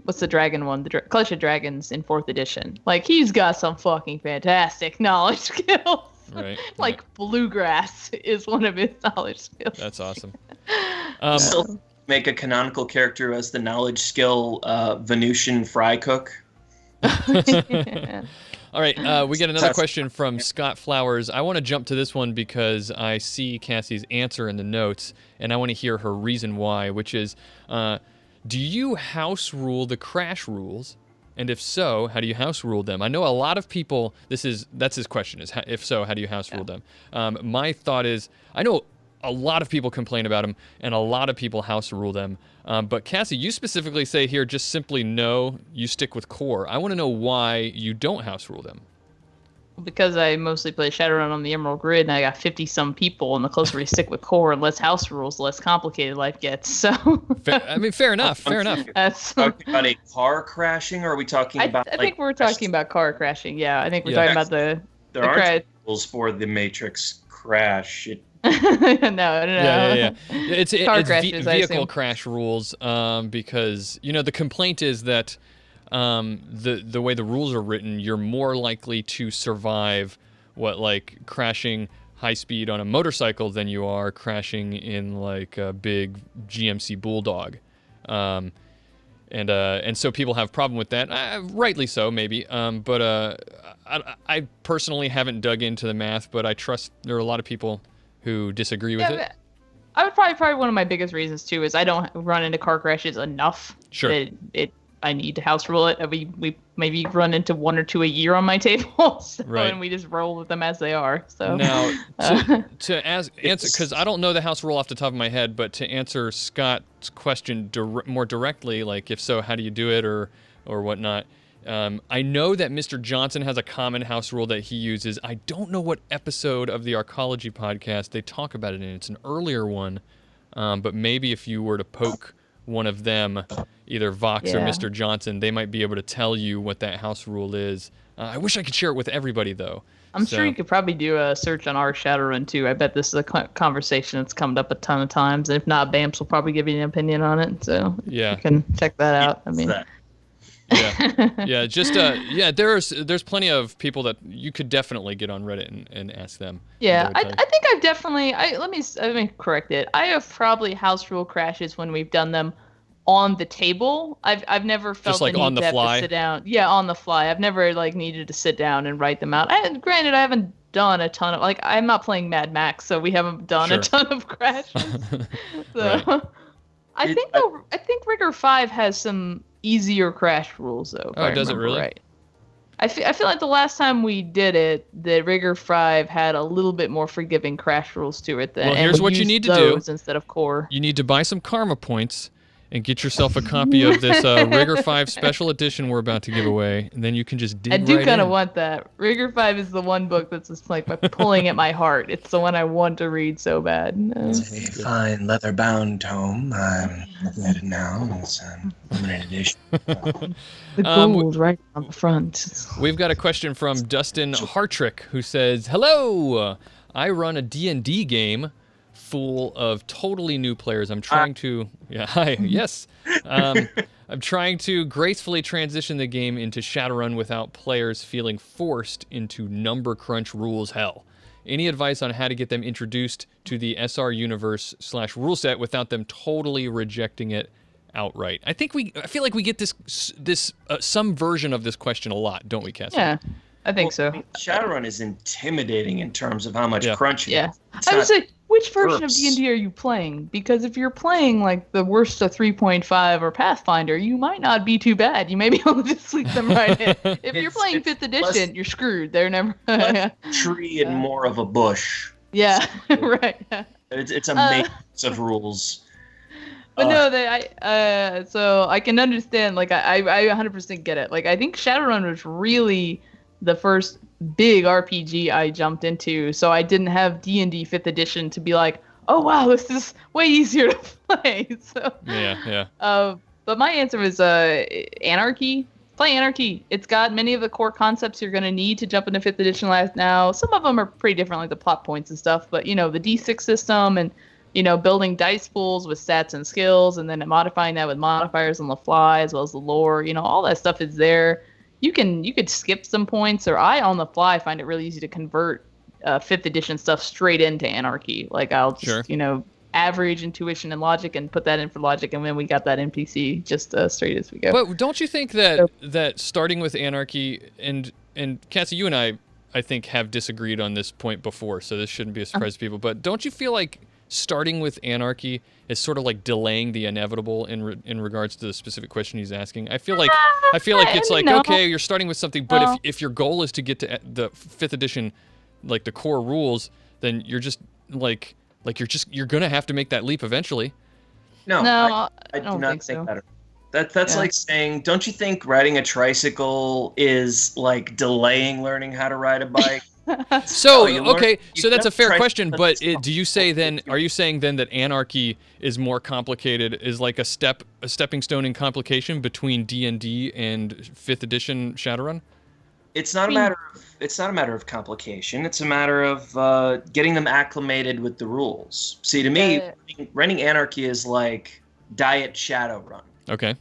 what's the dragon one? The Clash of Dragons in 4th edition. Like, he's got some fucking fantastic knowledge skills. Right. Bluegrass is one of his knowledge skills. That's awesome. Still make a canonical character as the knowledge skill Venusian fry cook. All right, we get another question from Scott Flowers. I want to jump to this one because I see Cassie's answer in the notes, and I want to hear her reason why, which is, do you house rule the crash rules? And if so, how do you house rule them? I know a lot of people, that's his question, is if so, how do you house rule them? My thought is, I know a lot of people complain about them, and a lot of people house rule them. But Cassie, you specifically say here, just simply no, you stick with core. I want to know why you don't house rule them. Because I mostly play Shadowrun on the Emerald Grid, and I got 50-some people, and the closer we stick with core and less house rules, the less complicated life gets. So, fair enough. Fair enough. Talking about a car crashing, or are we talking about? I think we're talking about car crashing. Yeah, I think we're talking about the. There aren't rules for the Matrix crash. No. Yeah. It's vehicle crash rules, because the complaint is that the way the rules are written, you're more likely to survive crashing high speed on a motorcycle than you are crashing in like a big GMC Bulldog, and so people have a problem with that, rightly so maybe, but I personally haven't dug into the math, but I trust there are a lot of people who disagree with it. I would probably one of my biggest reasons too is I don't run into car crashes enough. Sure. I need to house rule it. We maybe run into 1 or 2 a year on my table, and we just roll with them as they are. So now to answer, because I don't know the house rule off the top of my head, but to answer Scott's question more directly, like if so, how do you do it or whatnot? I know that Mr. Johnson has a common house rule that he uses. I don't know what episode of the Arcology podcast they talk about it in. It's an earlier one, but maybe if you were to poke one of them, either Vox or Mr. Johnson, they might be able to tell you what that house rule is. I wish I could share it with everybody, though. I'm sure you could probably do a search on our Shadowrun, too. I bet this is a conversation that's come up a ton of times. And if not, Bamps will probably give you an opinion on it. So you can check that out. I mean... there's plenty of people that you could definitely get on Reddit and ask them. Yeah, I think I've definitely let me correct it. I have probably house rule crashes when we've done them on the table. I've never felt the need on the to fly? have to sit down. Yeah, on the fly. I've never needed to sit down and write them out. Granted, I haven't done a ton of I'm not playing Mad Max, so we haven't done a ton of crashes. So Right. I think Rigor 5 has some easier crash rules though. Does it really? Right. I feel like the last time we did it, the Rigor 5 had a little bit more forgiving crash rules to it. Well, here's what you need to do instead of core. You need to buy some karma points and get yourself a copy of this Rigor 5 special edition we're about to give away, and then you can just dig right in. I do kind of want that. Rigor 5 is the one book that's just pulling at my heart. It's the one I want to read so bad. It's a fine leather-bound tome. I'm looking at it now. It's a limited edition. The gold right on the front. We've got a question from Dustin Hartrick, who says, "Hello, I run a D&D game full of totally new players. I'm trying to, hi, yes. I'm trying to gracefully transition the game into Shadowrun without players feeling forced into number crunch rules hell. Any advice on how to get them introduced to the SR universe / rule set without them totally rejecting it outright? I feel like we get this some version of this question a lot, don't we, Cassie? Yeah, I think so. I mean, Shadowrun is intimidating in terms of how much crunch. Yeah, I would say, which version of D&D are you playing? Because if you're playing like the worst of 3.5 or Pathfinder, you might not be too bad. You may be able to sleep them right in. If you're playing 5th edition, you're screwed. They're never tree and more of a bush. Yeah, right. It's a matrix of rules. But no, so I can understand. Like I 100% get it. Like I think Shadowrun was really the first big RPG I jumped into, so I didn't have D&D 5th edition to be like, oh wow, this is way easier to play. So but my answer was Anarchy. Play Anarchy. It's got many of the core concepts you're going to need to jump into 5th edition now. Some of them are pretty different, like the plot points and stuff, but the D6 system and building dice pools with stats and skills, and then modifying that with modifiers on the fly, as well as the lore, all that stuff is there. You could skip some points, or I on the fly find it really easy to convert 5th edition stuff straight into Anarchy. Like I'll just average intuition and logic and put that in for logic, and then we got that NPC just straight as we go. But don't you think that starting with Anarchy and Cassie, you and I think have disagreed on this point before, so this shouldn't be a surprise to people. But don't you feel like starting with Anarchy is sort of like delaying the inevitable in regards to the specific question he's asking? I feel like it's like, okay, you're starting with something, but if your goal is to get to the 5th edition, like the core rules, then you're just you're gonna have to make that leap eventually. No, I do not think that. That's like saying, don't you think riding a tricycle is like delaying learning how to ride a bike? So that's a fair question, but are you saying then that Anarchy is more complicated, is like a stepping stone in complication between D&D and 5th edition Shadowrun? It's not a matter of complication. It's a matter of getting them acclimated with the rules. See, to me, running Anarchy is like diet Shadowrun. Okay.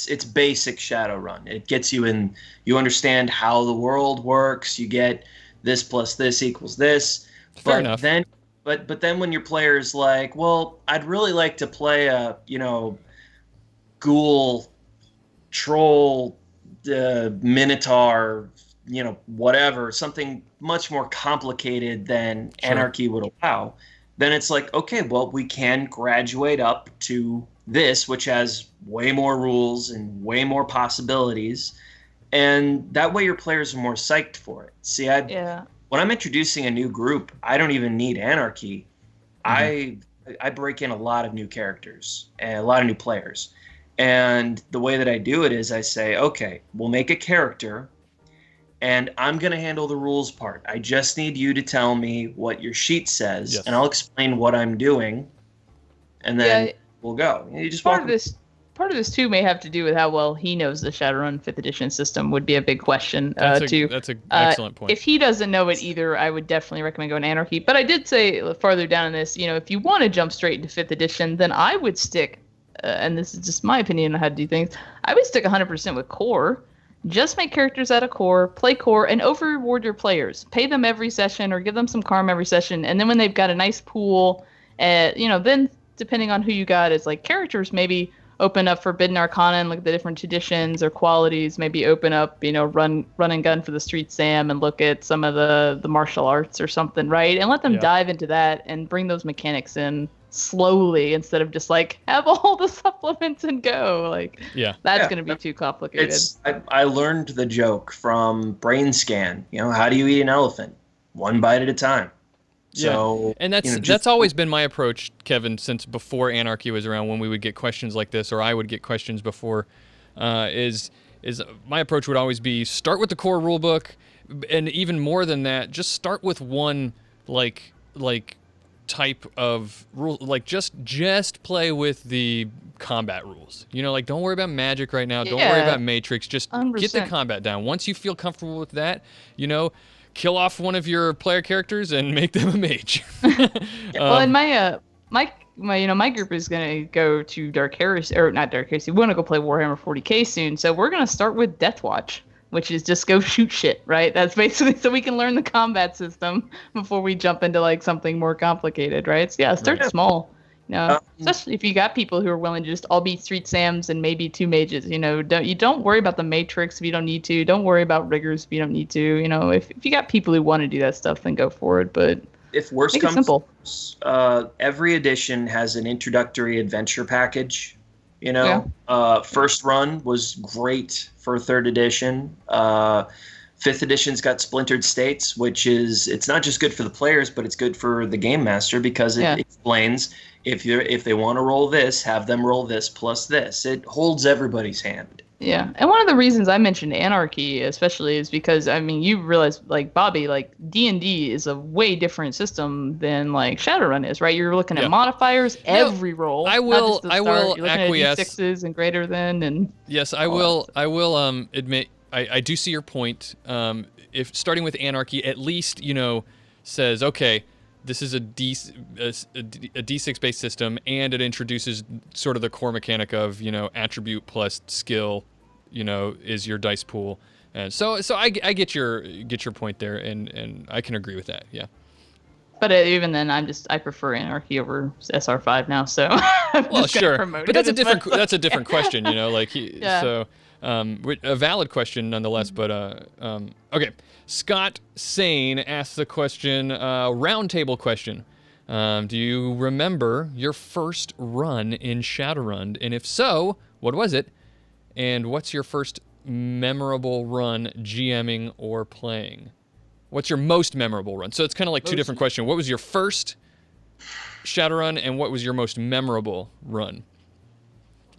It's basic Shadowrun. It gets you in. You understand how the world works. You get this plus this equals this. Fair enough. But then when your player's like, well, I'd really like to play a ghoul, troll, minotaur, whatever, something much more complicated than Anarchy would allow, then it's like, okay, well, we can graduate up to this, which has way more rules and way more possibilities. And that way your players are more psyched for it. See, when I'm introducing a new group, I don't even need Anarchy. Mm-hmm. I break in a lot of new characters and a lot of new players. And the way that I do it is I say, okay, we'll make a character, and I'm going to handle the rules part. I just need you to tell me what your sheet says, and I'll explain what I'm doing, and then we'll go. You just Part of this too may have to do with how well he knows the Shadowrun 5th edition system. Would be a big question. That's an excellent point. If he doesn't know it either, I would definitely recommend going Anarchy. But I did say farther down in this, if you want to jump straight into 5th edition, then I would stick, and this is just my opinion on how to do things, I would stick 100% with core. Just make characters out of core, play core, and over-reward your players. Pay them every session or give them some karma every session. And then when they've got a nice pool, then depending on who you got, it's like characters maybe open up Forbidden Arcana and look at the different traditions or qualities, maybe open up, run and gun for the Street Sam and look at some of the martial arts or something, right? And let them dive into that and bring those mechanics in slowly instead of just like have all the supplements and go. That's going to be too complicated. I learned the joke from Brain Scan. How do you eat an elephant? One bite at a time. So, and that's always been my approach, Kevin, since before Anarchy was around. When we would get questions like this, or I would get questions before, is my approach would always be start with the core rulebook, and even more than that, just start with one like type of rule, like just play with the combat rules. Don't worry about magic right now. Don't worry about matrix. Just 100%. Get the combat down. Once you feel comfortable with that, kill off one of your player characters and make them a mage. Well, and my group is gonna go to Dark Heresy, or not Dark Heresy. We want to go play Warhammer 40K soon, so we're gonna start with Death Watch, which is just go shoot shit, right? That's basically so we can learn the combat system before we jump into like something more complicated, right? So yeah, start small. Especially if you got people who are willing to just all be Street Sams and maybe 2 mages. Don't worry about the Matrix if you don't need to. Don't worry about riggers if you don't need to. If you got people who want to do that stuff, then go for it. But if worse make comes, it simple. Every edition has an introductory adventure package. First run was great for 3rd edition. 5th edition's got Splintered States, which it's not just good for the players, but it's good for the game master because it explains if they want to roll this, have them roll this plus this. It holds everybody's hand. Yeah, and one of the reasons I mentioned Anarchy especially is because, you realize, like, Bobby, like, D&D is a way different system than, like, Shadowrun is, right? You're looking at modifiers every roll. I will You're looking acquiesce. at D6s and greater than, and... Yes, I will admit, I do see your point. If starting with Anarchy at least, says, okay, this is a D6 based system, and it introduces sort of the core mechanic of attribute plus skill, is your dice pool, and so I get your point there, and I can agree with that. Yeah. But even then, I prefer Anarchy over SR5 now. So well, sure, but that's a different question, So a valid question nonetheless. But okay. Scott Sane asked the question, roundtable question. Do you remember your first run in Shadowrun? And if so, what was it? And what's your first memorable run GMing or playing? What's your most memorable run? So it's kind of like two different questions. What was your first Shadowrun, and what was your most memorable run?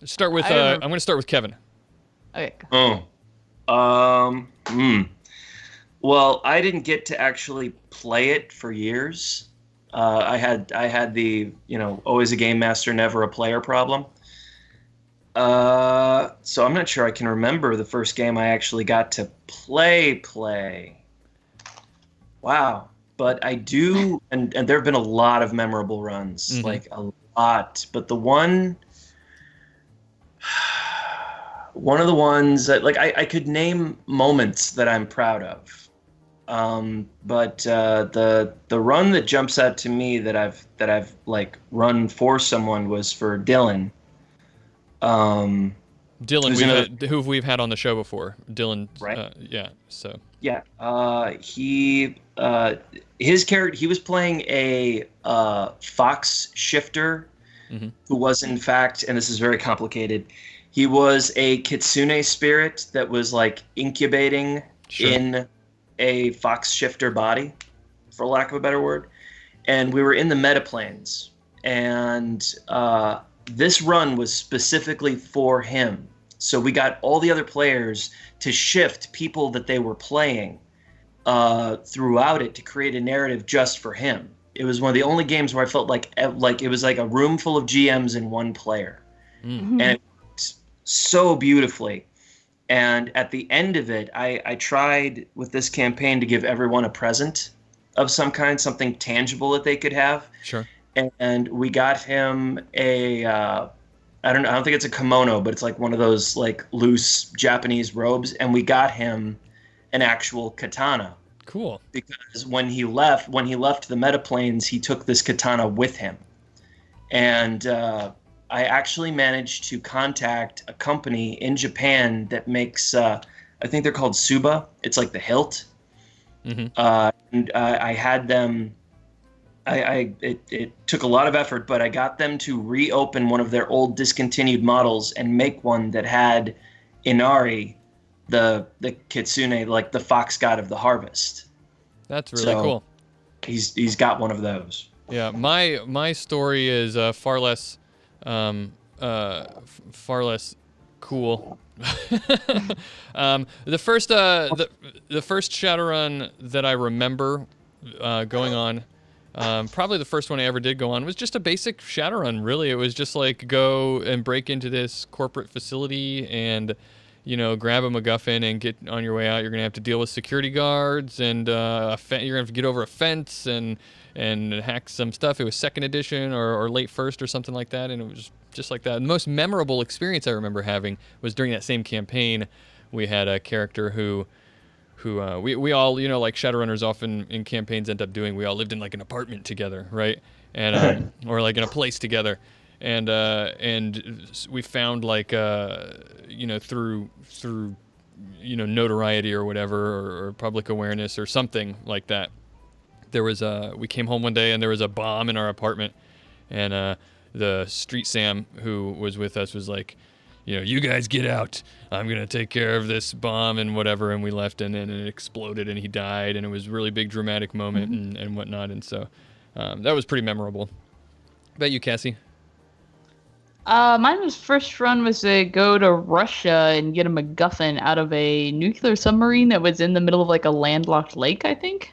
Start with. I'm going to start with Kevin. Okay. Well, I didn't get to actually play it for years. I had the always a game master, never a player problem. So I'm not sure I can remember the first game I actually got to play. Wow. But I do, and there have been a lot of memorable runs, like a lot. But the one of the ones that, like, I could name moments that I'm proud of. But the run that jumps out to me that I've like run for someone was for Dylan. Dylan, who we've had on the show before. Dylan, right? His character, he was playing a fox shifter, who was in fact, and this is very complicated, he was a kitsune spirit that was like incubating in a fox shifter body, for lack of a better word. And we were in the metaplanes, and this run was specifically for him. So we got all the other players to shift people that they were playing throughout it to create a narrative just for him. It was one of the only games where I felt like it was like a room full of GMs and one player. And it worked so beautifully. And at the end of it, I tried with this campaign to give everyone a present of some kind, something tangible that they could have. Sure. And we got him a, I don't think it's a kimono, but it's like one of those like loose Japanese robes. And we got him an actual katana. Cool. Because when he left the metaplanes, he took this katana with him. And I actually managed to contact a company in Japan that makes, I think they're called Suba. It's like the hilt. And I had them, it took a lot of effort, but I got them to reopen one of their old discontinued models and make one that had Inari, the kitsune, like the fox god of the harvest. That's really cool. He's got one of those. Yeah, my story is far less cool. The first Shadowrun that I remember going on, probably the first one I ever did go on, was just a basic Shadowrun. Really, it was just like go and break into this corporate facility and grab a MacGuffin and get on your way out. You're gonna have to deal with security guards, and you're gonna have to get over a fence and hack some stuff. It was second edition or late first or something like that, and it was just like that. The most memorable experience I remember having was during that same campaign. We had a character who we all, like Shadowrunners often in campaigns end up doing. We all lived in like an apartment together, right? And or like in a place together. And we found like through notoriety or whatever, or public awareness or something like that. There was we came home one day and there was a bomb in our apartment, and the Street Sam who was with us was like, you guys get out. I'm gonna take care of this bomb and whatever. And we left, and then it exploded and he died, and it was a really big dramatic moment and whatnot. And so that was pretty memorable. How about you, Cassie? Mine was first run was to go to Russia and get a MacGuffin out of a nuclear submarine that was in the middle of like a landlocked lake, I think.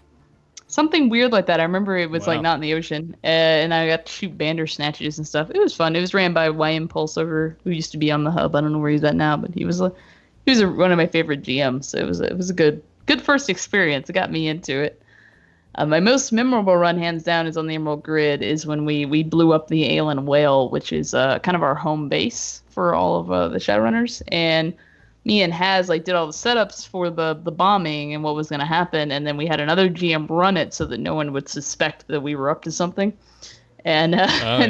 Something weird like that. I remember it was like not in the ocean, and I got to shoot bandersnatches and stuff. It was fun. It was ran by Wayne Pulsover, who used to be on the hub. I don't know where he's at now, but he was one of my favorite GMs. So it was a good good first experience. It got me into it. My most memorable run, hands down, is on the Emerald Grid, is when we blew up the Aelan Whale, which is kind of our home base for all of the Shadowrunners. And me and Haz did all the setups for the bombing and what was going to happen. And then we had another GM run it so that no one would suspect that we were up to something. And,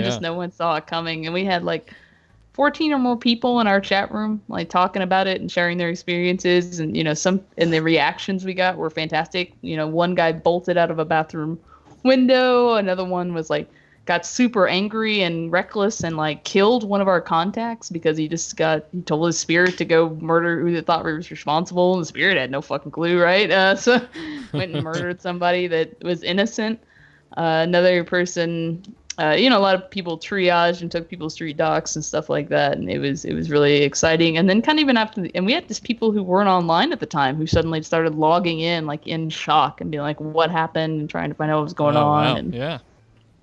just no one saw it coming. And we had 14 or more people in our chat room, talking about it and sharing their experiences. And, and the reactions we got were fantastic. One guy bolted out of a bathroom window. Another one was got super angry and reckless and killed one of our contacts because he told his spirit to go murder who they thought was responsible. And the spirit had no fucking clue, right? So went and murdered somebody that was innocent. Another person, a lot of people triaged and took people's street docs and stuff like that, and it was really exciting. And then kind of even after, and we had just people who weren't online at the time who suddenly started logging in in shock and being like, "What happened?" and trying to find out what was going on. Wow. And yeah.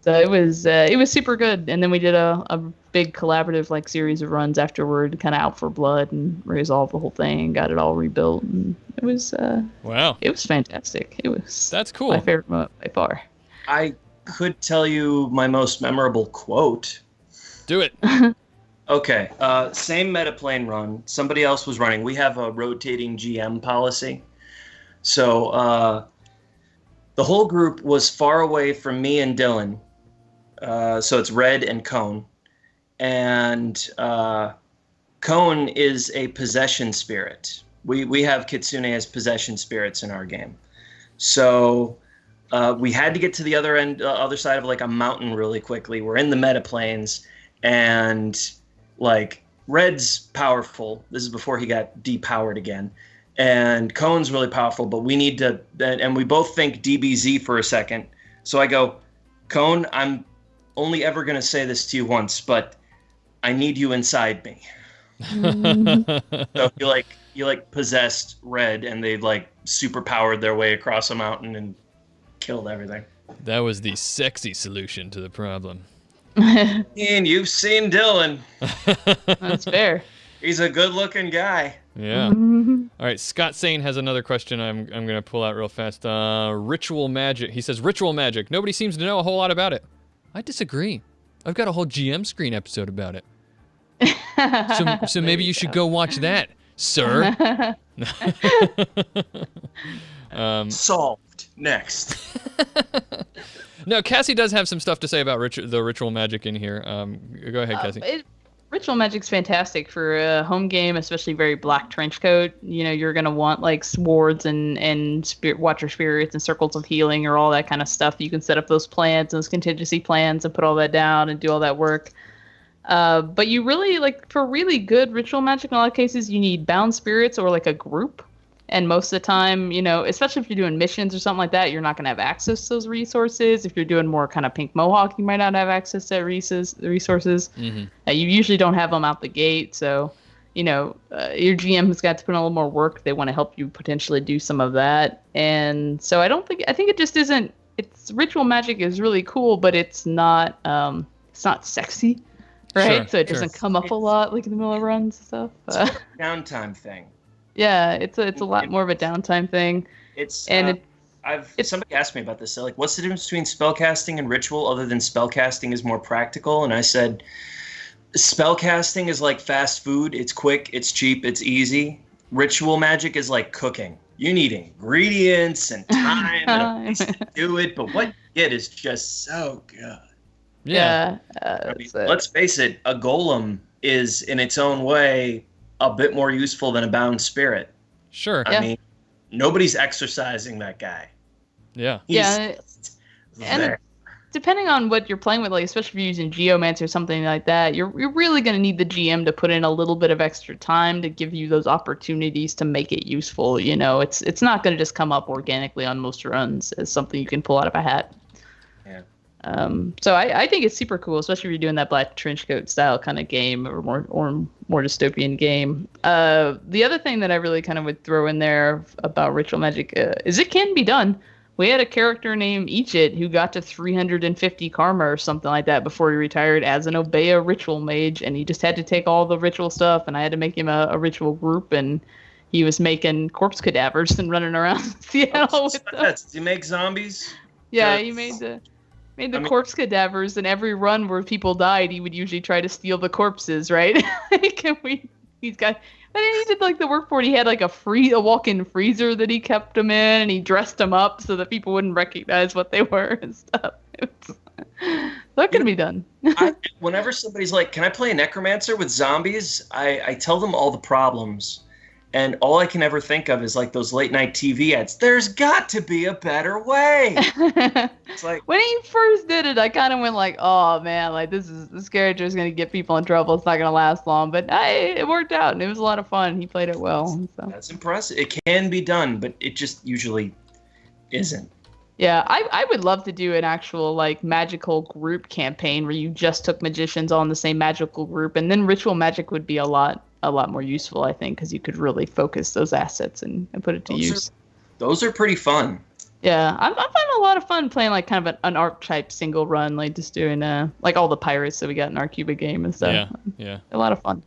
So it was super good. And then we did a big collaborative series of runs afterward, kind of out for blood and resolved the whole thing and got it all rebuilt. And it was wow. It was fantastic. That's cool. My favorite by far. I could tell you my most memorable quote. Do it. Okay. Same metaplane run. Somebody else was running. We have a rotating GM policy. So the whole group was far away from me and Dylan. So it's Red and Cone. And Cone is a possession spirit. We have Kitsune as possession spirits in our game. So we had to get to the other side of a mountain really quickly. We're in the metaplanes, and Red's powerful. This is before he got depowered again. And Cone's really powerful, but we need to, and we both think DBZ for a second. So I go, Cone, I'm only ever going to say this to you once, but I need you inside me. So you possessed Red, and they super powered their way across a mountain and killed everything. That was the sexy solution to the problem. And you've seen Dylan. That's fair. He's a good-looking guy. Yeah. All right, Scott Sane has another question I'm going to pull out real fast. Ritual magic. He says, ritual magic. Nobody seems to know a whole lot about it. I disagree. I've got a whole GM screen episode about it. So maybe you should go watch that, sir. Solved. Next. No, Cassie does have some stuff to say about the ritual magic in here. Go ahead, Cassie. Ritual magic's fantastic for a home game, especially very black trench coat. You're going to want swords and spirit watcher spirits and circles of healing or all that kind of stuff. You can set up those plans, those contingency plans, and put all that down and do all that work. But you really, for really good ritual magic, in a lot of cases, you need bound spirits or a group. And most of the time, especially if you're doing missions or something like that, you're not going to have access to those resources. If you're doing more kind of Pink Mohawk, you might not have access to resources. Mm-hmm. You usually don't have them out the gate. So, your GM has got to put in a little more work. They want to help you potentially do some of that. And so I think it just isn't, ritual magic is really cool, but it's not sexy. right? Sure, So it doesn't come up a lot like in the middle of runs and stuff. It's a downtime thing. Yeah, it's a lot more of a downtime thing. Somebody asked me about this. They're like, what's the difference between spellcasting and ritual other than spellcasting is more practical? And I said, spellcasting is like fast food. It's quick, it's cheap, it's easy. Ritual magic is like cooking. You need ingredients and time and a place to do it, but what you get is just so good. Yeah. Let's face it, a golem is in its own way a bit more useful than a bound spirit. Sure. I mean, nobody's exercising that guy. Yeah. And depending on what you're playing with, like especially if you're using Geomancy or something like that, you're really going to need the GM to put in a little bit of extra time to give you those opportunities to make it useful. You know, it's not going to just come up organically on most runs as something you can pull out of a hat. Yeah. So I think it's super cool, especially if you're doing that Black Trenchcoat style kind of game or more dystopian game. The other thing that I really kind of would throw in there about ritual magic is it can be done. We had a character named Ichit who got to 350 karma or something like that before he retired as an Obeya ritual mage, and he just had to take all the ritual stuff, and I had to make him a ritual group, and he was making corpse cadavers and running around Seattle with them. Does he make zombies? Yeah, he made the corpse cadavers, and every run where people died, he would usually try to steal the corpses, right? But then he did like the work for it. He had like a walk-in freezer that he kept them in, and he dressed them up so that people wouldn't recognize what they were and stuff. That can be done. Whenever somebody's like, "Can I play a necromancer with zombies?" I tell them all the problems. And all I can ever think of is like those late night TV ads. There's got to be a better way. It's like when he first did it, I kind of went like, "Oh man, like this character is gonna get people in trouble. It's not gonna last long." But it worked out, and it was a lot of fun. He played it well. So. That's impressive. It can be done, but it just usually isn't. Yeah, I would love to do an actual like magical group campaign where you just took magicians all in the same magical group, and then ritual magic would be a lot more useful, I think, because you could really focus those assets and put it to use. Those are pretty fun. Yeah, I'm finding a lot of fun playing like kind of an archetype single run, like just doing like all the pirates that we got in our Cuba game and stuff. Yeah. A lot of fun.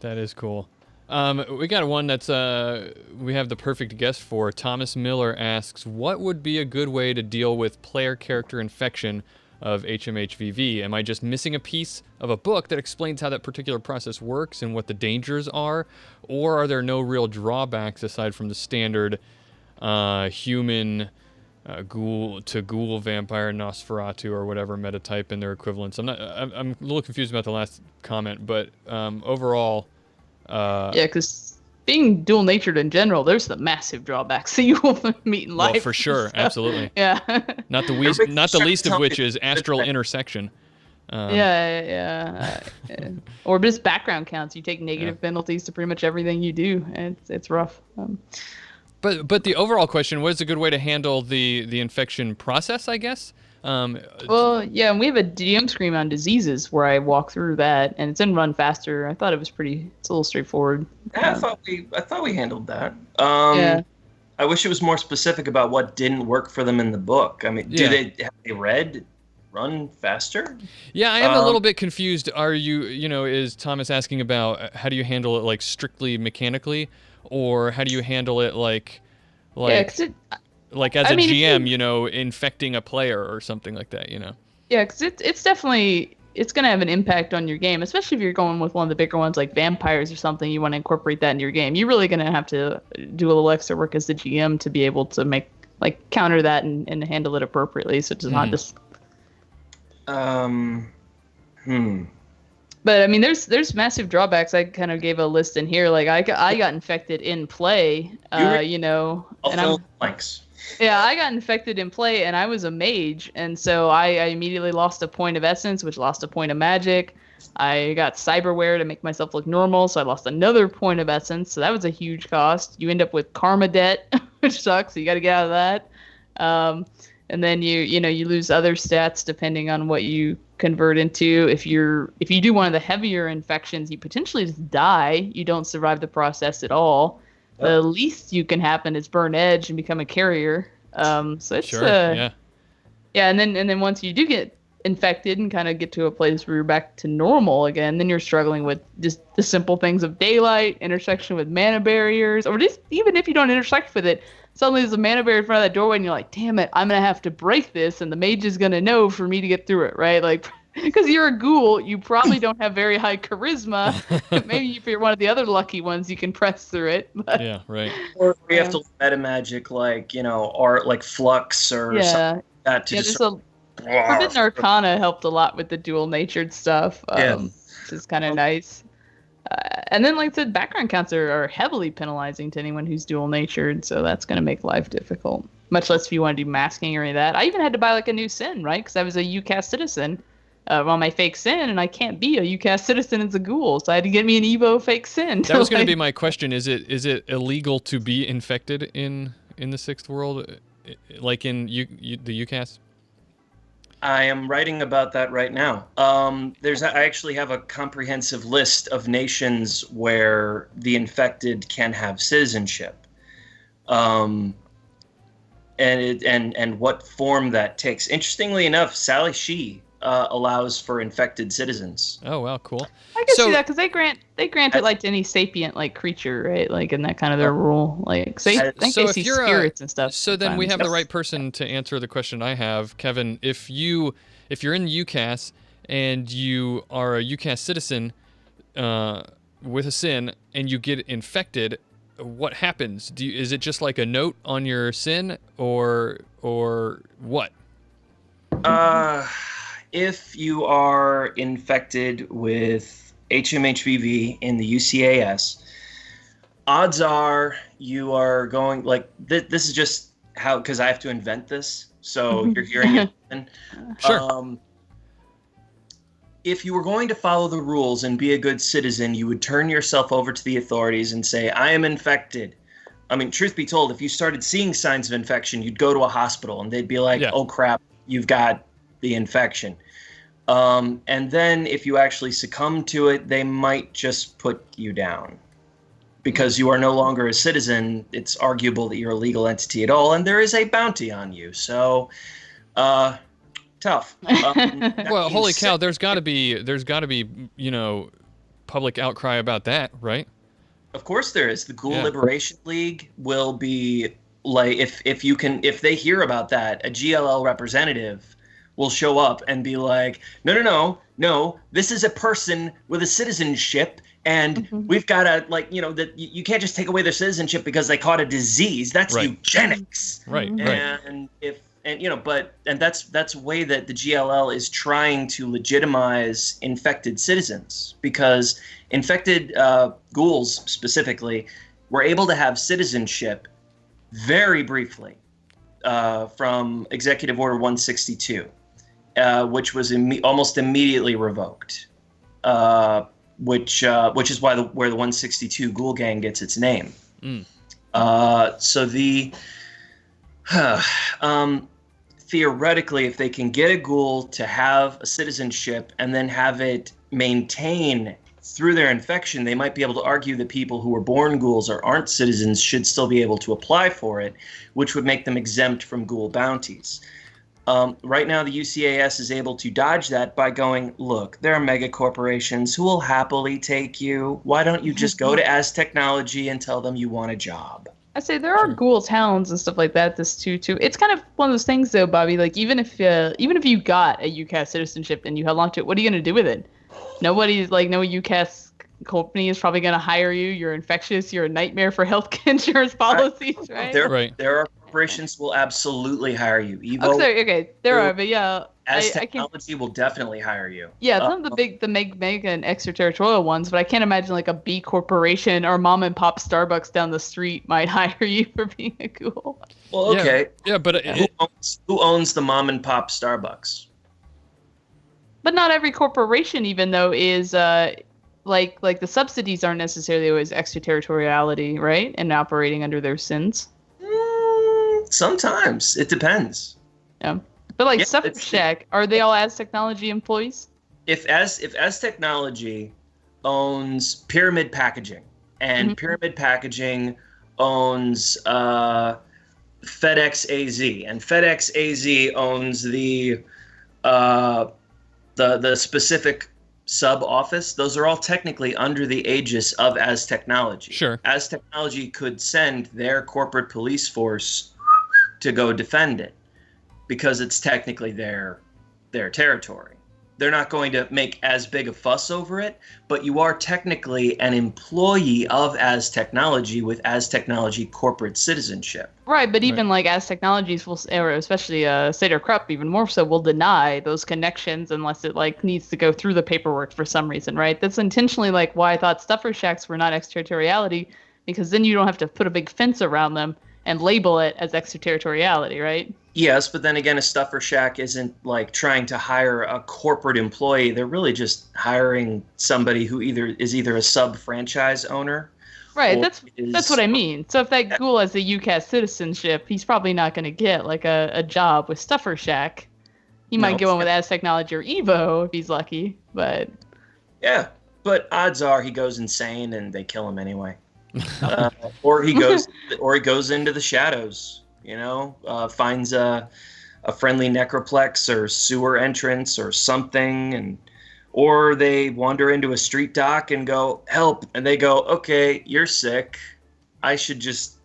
That is cool. We got one that's we have the perfect guest for. Thomas Miller asks, what would be a good way to deal with player character infection of HMHVV? Am I just missing a piece of a book that explains how that particular process works and what the dangers are? Or are there no real drawbacks aside from the standard human ghoul vampire Nosferatu or whatever metatype and their equivalents? I'm a little confused about the last comment, but overall... yeah, because being dual-natured in general, there's the massive drawbacks that you will meet in life. Well, for sure, so, absolutely. Yeah. Not the least of which is astral intersection. Or just background counts. You take negative penalties to pretty much everything you do, and it's rough. But the overall question, what is a good way to handle the infection process, I guess? Well, yeah, and we have a DM screen on diseases where I walk through that, and it's in Run Faster. I thought it's a little straightforward. Yeah, I thought we handled that. I wish it was more specific about what didn't work for them in the book. I mean, have they read Run Faster? Yeah, I am a little bit confused. Are is Thomas asking about how do you handle it like strictly mechanically, or how do you handle it like as a GM, infecting a player or something like that, Yeah, because it's definitely, it's going to have an impact on your game, especially if you're going with one of the bigger ones like vampires or something. You want to incorporate that in your game. You're really going to have to do a little extra work as the GM to be able to counter that and handle it appropriately, so it's not just... But I mean, there's massive drawbacks. I kind of gave a list in here. Like I got infected in play, I'll fill blanks. Yeah, I got infected in play, and I was a mage, and so I immediately lost a point of essence, which lost a point of magic. I got cyberware to make myself look normal, so I lost another point of essence, so that was a huge cost. You end up with karma debt, which sucks, so you got to get out of that. And then you lose other stats depending on what you convert into. If you do one of the heavier infections, you potentially just die. You don't survive the process at all. The least you can happen is burn edge and become a carrier. So it's sure, yeah. And then once you do get infected and kind of get to a place where you're back to normal again, then you're struggling with just the simple things of daylight, intersection with mana barriers, or just even if you don't intersect with it, suddenly there's a mana barrier in front of that doorway and you're like, damn it, I'm going to have to break this and the mage is going to know for me to get through it, right? Like, because you're a ghoul, you probably don't have very high charisma. Maybe if you're one of the other lucky ones, you can press through it. But, yeah, right. Or you have to meta magic, like, art, like Flux or something like that to just... Forbidden Arcana helped a lot with the dual-natured stuff, which is kind of nice. And then, like I said, background counts are heavily penalizing to anyone who's dual-natured, so that's going to make life difficult. Much less if you want to do masking or any of that. I even had to buy, like, a new sin, right? Because I was a UCAS citizen on my fake sin, and I can't be a UCAS citizen as a ghoul, so I had to get me an Evo fake sin. That was going to be my question. Is it illegal to be infected in the Sixth World, like in the UCAS? I am writing about that right now. I actually have a comprehensive list of nations where the infected can have citizenship, and what form that takes. Interestingly enough, Sally Shee allows for infected citizens. Oh wow, cool. I can see that because they grant it like to any sapient like creature, right? Like in that kind of their rule. Like so I think they see spirits and stuff. So then we have the right person to answer the question I have, Kevin. If you're in UCAS and you are a UCAS citizen with a sin and you get infected, what happens? Is it just like a note on your sin or what? If you are infected with HMHVV in the UCAS, odds are you are going, like, this is just how, because I have to invent this, so you're hearing it. Sure. If you were going to follow the rules and be a good citizen, you would turn yourself over to the authorities and say, I am infected. I mean, truth be told, if you started seeing signs of infection, you'd go to a hospital and they'd be like, oh crap, you've got the infection. And then if you actually succumb to it, they might just put you down. Because you are no longer a citizen, it's arguable that you're a legal entity at all, and there is a bounty on you. So, tough. Well, holy cow, there's got to be, public outcry about that, right? Of course there is. The Ghoul Liberation League will be, like, if they hear about that, a GLL representative will show up and be like, no, this is a person with a citizenship, and we've got to, like, that you can't just take away their citizenship because they caught a disease. That's eugenics. Right. And that's a way that the GLL is trying to legitimize infected citizens, because infected ghouls specifically were able to have citizenship very briefly from Executive Order 162. Which was almost immediately revoked, which is where the 162 Ghoul Gang gets its name. So theoretically, if they can get a ghoul to have a citizenship and then have it maintain through their infection, they might be able to argue that people who were born ghouls or aren't citizens should still be able to apply for it, which would make them exempt from ghoul bounties. Right now, the UCAS is able to dodge that by going, look, there are mega corporations who will happily take you. Why don't you just go to As Technology and tell them you want a job? I say there are ghoul towns and stuff like that. This too. It's kind of one of those things, though, Bobby. Like even if you got a UCAS citizenship and you held on to it, what are you gonna do with it? No UCAS company is probably gonna hire you. You're infectious. You're a nightmare for health insurance policies, right? There are corporations will absolutely hire you. Evo. Okay, there are, but yeah. As Technology will definitely hire you. Yeah, some of the mega and extraterritorial ones, but I can't imagine like a B corporation or mom and pop Starbucks down the street might hire you for being a ghoul. Well, okay. Yeah, but who owns the mom and pop Starbucks? But not every corporation, even though, is like the subsidies aren't necessarily always extraterritoriality, right? And operating under their sins. Sometimes it depends. Yeah. But like Suffolk Shack, are they all As Technology employees? If As Technology owns Pyramid Packaging, and Pyramid Packaging owns FedEx AZ, and FedEx AZ owns the the specific sub-office, those are all technically under the aegis of As Technology. Sure. As Technology could send their corporate police force to go defend it because it's technically their territory. They're not going to make as big a fuss over it, but you are technically an employee of As Technology with As Technology corporate citizenship. Right, but even like As Technologies will, or especially Seder Krupp even more so, will deny those connections unless it like needs to go through the paperwork for some reason, right? That's intentionally like why I thought stuffer shacks were not extraterritoriality, because then you don't have to put a big fence around them and label it as extraterritoriality, right? Yes, but then again, a stuffer shack isn't like trying to hire a corporate employee. They're really just hiring somebody who is either a sub-franchise owner. Right, that's what I mean. So if that ghoul has a UCAS citizenship, he's probably not going to get like a job with Stuffer Shack. He might get one with As Technology or Evo if he's lucky, but... Yeah, but odds are he goes insane and they kill him anyway. Or he goes into the shadows, finds a friendly necroplex or sewer entrance or something, or they wander into a street dock and go, help, and they go, okay, you're sick. You should just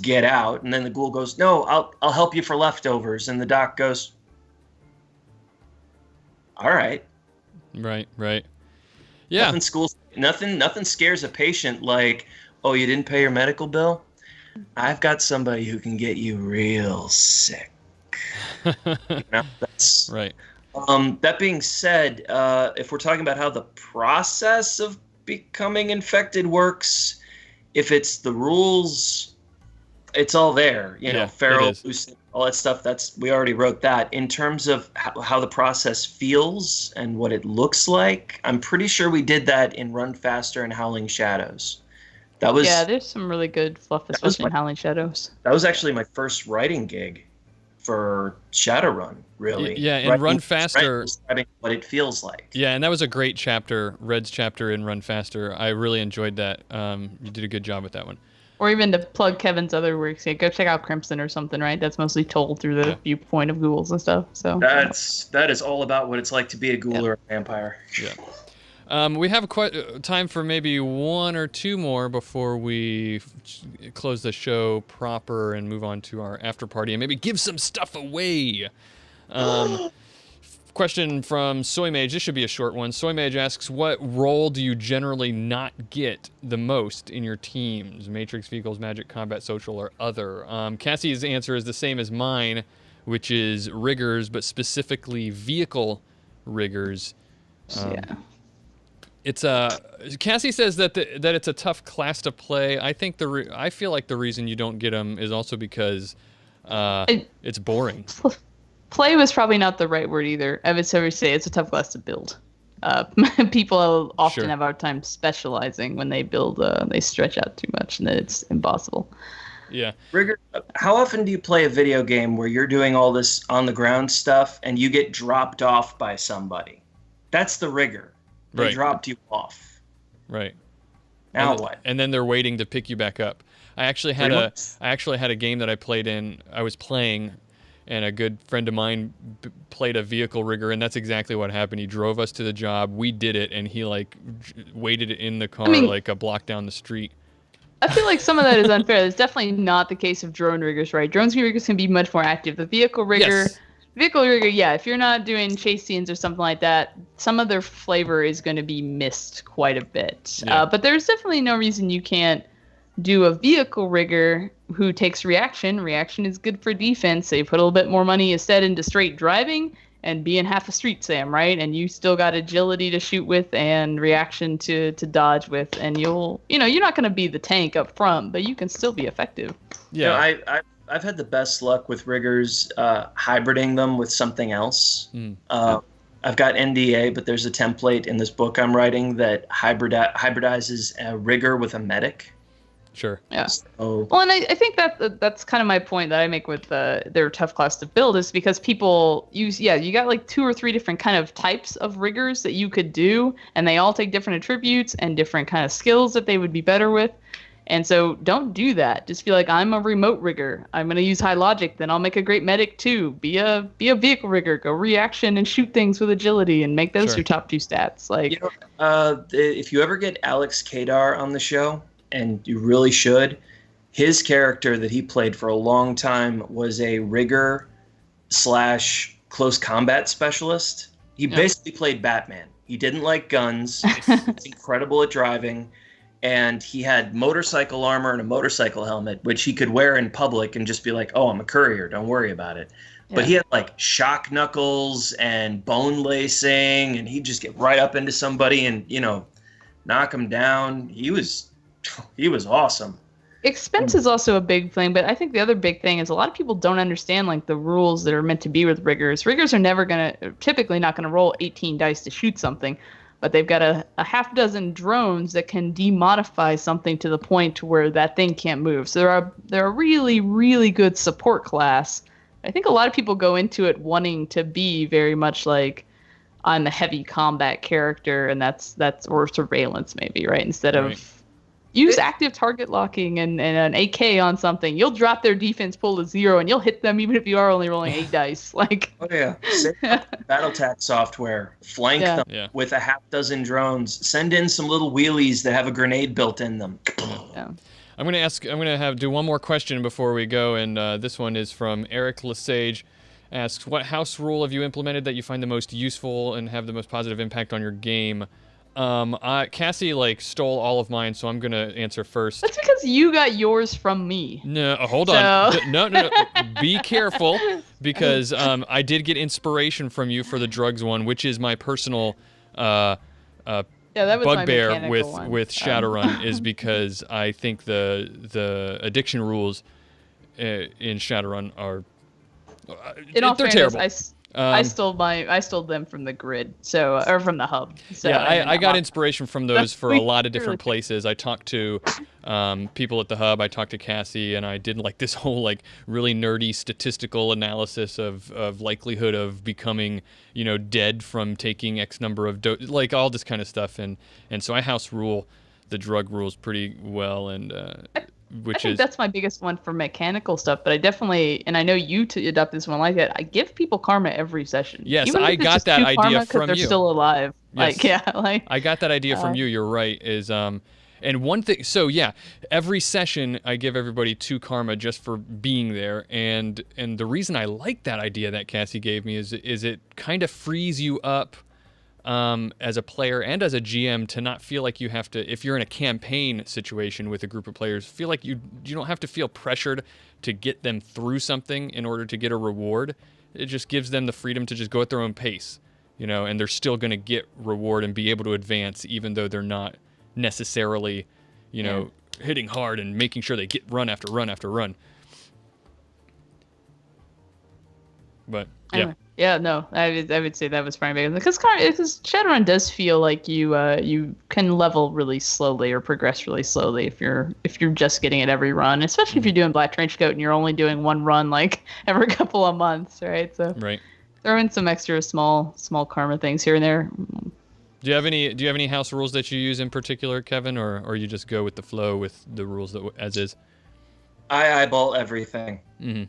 get out. And then the ghoul goes, no, I'll help you for leftovers. And the doc goes, all right. Right. Yeah. Nothing scares a patient like, oh, you didn't pay your medical bill? I've got somebody who can get you real sick. That's right. That being said, if we're talking about how the process of becoming infected works, if it's the rules, it's all there. Feral, lucid, all that stuff. We already wrote that. In terms of how the process feels and what it looks like, I'm pretty sure we did that in Run Faster and Howling Shadows. There's some really good fluff, especially in Howling Shadows. That was actually my first writing gig for Shadowrun, really. Yeah, in Run Faster, describing what it feels like. Yeah, and that was a great chapter, Red's chapter in Run Faster. I really enjoyed that. You did a good job with that one. Or even to plug Kevin's other works, go check out Crimson or something, right? That's mostly told through the viewpoint of ghouls and stuff. So that is all about what it's like to be a ghoul or a vampire. Yeah. We have time for maybe one or two more before we close the show proper and move on to our after party and maybe give some stuff away. Question from Soy Mage. This should be a short one. Soy Mage asks, what role do you generally not get the most in your teams? Matrix, Vehicles, Magic, Combat, Social, or Other? Cassie's answer is the same as mine, which is riggers, but specifically vehicle riggers. It's Cassie says that it's a tough class to play. I think I feel like the reason you don't get them is also because it's boring. Play was probably not the right word either. I would say it's a tough class to build. People often have a hard time specializing when they build. They stretch out too much, and then it's impossible. Yeah. Rigger, how often do you play a video game where you're doing all this on the ground stuff and you get dropped off by somebody? That's the rigger. They dropped you off. Right. Now what? And then they're waiting to pick you back up. I actually had a game that I played in. I was playing, and a good friend of mine played a vehicle rigger, and that's exactly what happened. He drove us to the job. We did it, and he waited in the car like a block down the street. I feel like some of that is unfair. That's definitely not the case of drone riggers, right? Drone riggers can be much more active. The vehicle rigger. Yes. Vehicle rigger, if you're not doing chase scenes or something like that, some of their flavor is going to be missed quite a bit. Yeah. But there's definitely no reason you can't do a vehicle rigger who takes reaction. Reaction is good for defense. So you put a little bit more money instead into straight driving and being half a street Sam, right? And you still got agility to shoot with and reaction to dodge with, and you're not going to be the tank up front, but you can still be effective. Yeah. I've had the best luck with riggers hybriding them with something else. I've got NDA, but there's a template in this book I'm writing that hybridizes a rigger with a medic. Sure. Yeah. Well, and I think that's kind of my point that I make with their tough class to build is because people use, you got like 2 or 3 different kind of types of riggers that you could do, and they all take different attributes and different kind of skills that they would be better with. And so don't do that. Just feel like, I'm a remote rigger. I'm going to use high logic. Then I'll make a great medic too. Be a vehicle rigger. Go reaction and shoot things with agility and make those your top 2 stats. Like, if you ever get Alex Kadar on the show, and you really should, his character that he played for a long time was a rigger / close combat specialist. He basically played Batman. He didn't like guns. He's incredible at driving. And he had motorcycle armor and a motorcycle helmet, which he could wear in public and just be like, oh, I'm a courier. Don't worry about it. Yeah. But he had like shock knuckles and bone lacing, and he'd just get right up into somebody and, knock him down. He was awesome. Expense is also a big thing, but I think the other big thing is a lot of people don't understand like the rules that are meant to be with riggers. Riggers are typically not going to roll 18 dice to shoot something, but they've got a half dozen drones that can demodify something to the point where that thing can't move. So they're a really, really good support class. I think a lot of people go into it wanting to be very much like, I'm a heavy combat character, and that's or surveillance maybe, right? Instead of use active target locking and an AK on something. You'll drop their defense pool to 0, and you'll hit them even if you are only rolling 8 dice. Like, BattleTech software, flank them with a half dozen drones. Send in some little wheelies that have a grenade built in them. I'm gonna do one more question before we go, and this one is from Eric Lesage. Asks, what house rule have you implemented that you find the most useful and have the most positive impact on your game? Cassie stole all of mine, so I'm gonna answer first. That's because you got yours from me. No, hold on. No. Be careful, because I did get inspiration from you for the drugs one, which is my personal that was bugbear with Shadowrun, is because I think the addiction rules in Shadowrun are they're terrible. I stole them from the grid, or from the hub. So yeah, I got inspiration from those for a lot of different places. I talked to people at the hub. I talked to Cassie, and I did this whole really nerdy statistical analysis of likelihood of becoming dead from taking X number of all this kind of stuff. And so I house rule the drug rules pretty well, and I think that's my biggest one for mechanical stuff, but I definitely, and I know you adopt this one like that, I give people karma every session. Yes, even I got that idea from they're you. Still alive. Yes. I got that idea from you. You're right. And one thing, so yeah, every session I give everybody 2 karma just for being there, and the reason I like that idea that Cassie gave me is it kind of frees you up as a player and as a GM to not feel like you have to, if you're in a campaign situation with a group of players, feel like you don't have to feel pressured to get them through something in order to get a reward. It just gives them the freedom to just go at their own pace, and they're still going to get reward and be able to advance, even though they're not necessarily, hitting hard and making sure they get run after run after run. But yeah. Yeah, no, I would say that was probably big because Shadowrun does feel like you can level really slowly or progress really slowly if you're just getting it every run, especially if you're doing Black Trenchcoat and you're only doing one run every couple of months, right? So throw in some extra small karma things here and there. Do you have any house rules that you use in particular, Kevin, or you just go with the flow with the rules that as is? I eyeball everything. Mm-hmm.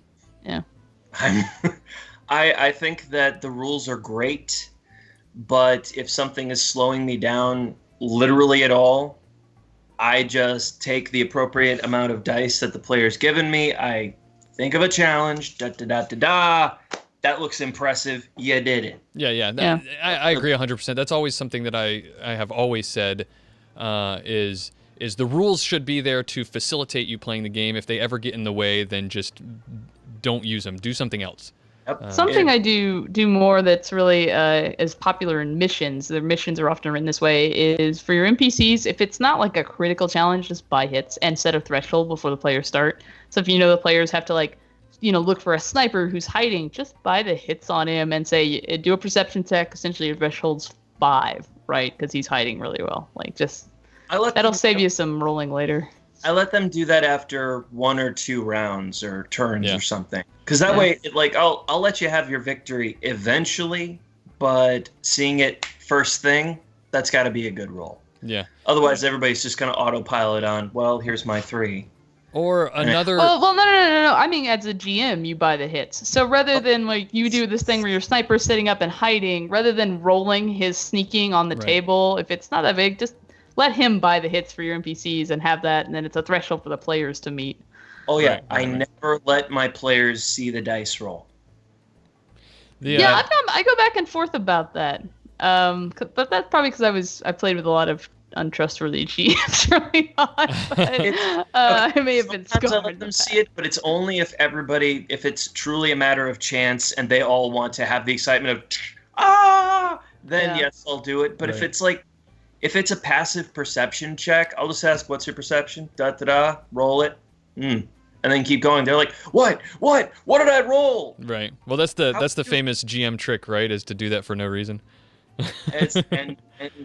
Yeah. I think that the rules are great, but if something is slowing me down literally at all, I just take the appropriate amount of dice that the player's given me. I think of a challenge, da-da-da-da-da. That looks impressive. You did it. Yeah. I agree 100%. That's always something that I have always said is the rules should be there to facilitate you playing the game. If they ever get in the way, then just don't use them. Do something else. Something I do more that's really is popular in missions. The missions are often written this way, is for your NPCs, if it's not a critical challenge, just buy hits and set a threshold before the players start. So if the players have to look for a sniper who's hiding, just buy the hits on him and say, do a perception check, essentially your threshold's 5, right? Because he's hiding really well. That'll save you some rolling later. I let them do that after 1 or 2 rounds or turns or something. Because that way, I'll let you have your victory eventually, but seeing it first thing, that's got to be a good roll. Yeah. Otherwise, everybody's just going to autopilot on, well, here's my 3. Or another... Well, no. I mean, as a GM, you buy the hits. So rather than, like, you do this thing where your sniper's sitting up and hiding, rather than rolling his sneaking on the table, if it's not that big, just let him buy the hits for your NPCs and have that, and then it's a threshold for the players to meet. Oh, yeah. I never let my players see the dice roll. Yeah, I go back and forth about that. But that's probably because I played with a lot of untrustworthy GMs early on. But, I may have been scarred. I let them see it, but it's only if it's truly a matter of chance and they all want to have the excitement of, then yes, I'll do it. But if it's a passive perception check, I'll just ask, what's your perception? Da-da-da, roll it. And then keep going. They're like, what did I roll? Right. Well, that's the famous GM trick, right? Is to do that for no reason. and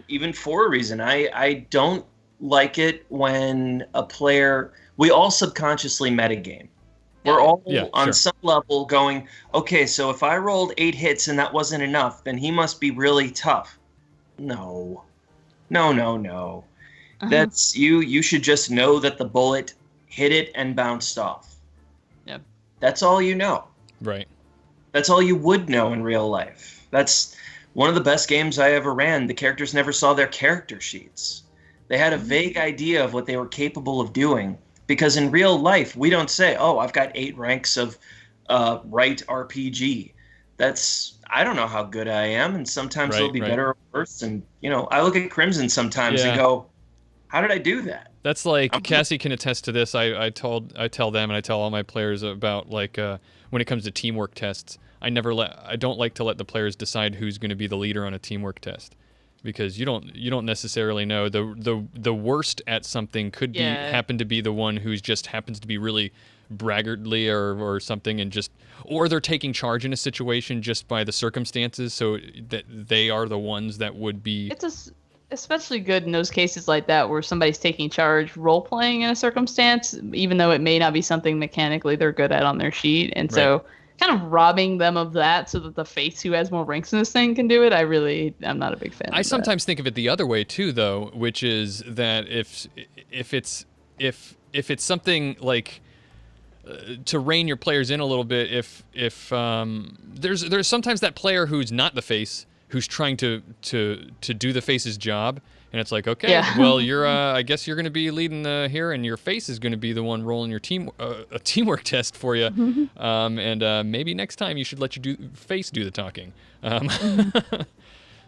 even for a reason. I don't like it when a player... We all subconsciously metagame. We're all on some level going, okay, so if I rolled 8 hits and that wasn't enough, then he must be really tough. No. That's you should just know that the bullet hit it and bounced off. Yep. That's all you know. Right. That's all you would know in real life. That's one of the best games I ever ran. The characters never saw their character sheets. They had a vague idea of what they were capable of doing. Because in real life, we don't say, oh, I've got 8 ranks of right RPG. I don't know how good I am, and sometimes it'll be better or worse. And, I look at Crimson sometimes and go, how did I do that? That's like, Cassie can attest to this. I tell them and I tell all my players about, like, when it comes to teamwork tests, I don't like to let the players decide who's going to be the leader on a teamwork test, because you don't necessarily know. The worst at something could happen to be the one who's just happens to be really braggartly or something, or they're taking charge in a situation just by the circumstances, so that they are the ones that would be. It's especially good in those cases like that where somebody's taking charge role-playing in a circumstance, even though it may not be something mechanically they're good at on their sheet. And so kind of robbing them of that so that the face who has more ranks in this thing can do it, I'm not a big fan of that. I sometimes think of it the other way too, though, which is that if it's something like to rein your players in a little bit, if there's sometimes that player who's not the face, who's trying to do the face's job, and it's like, okay, well, you're I guess you're going to be leading here, and your face is going to be the one rolling your a teamwork test for you, and maybe next time you should let your face do the talking.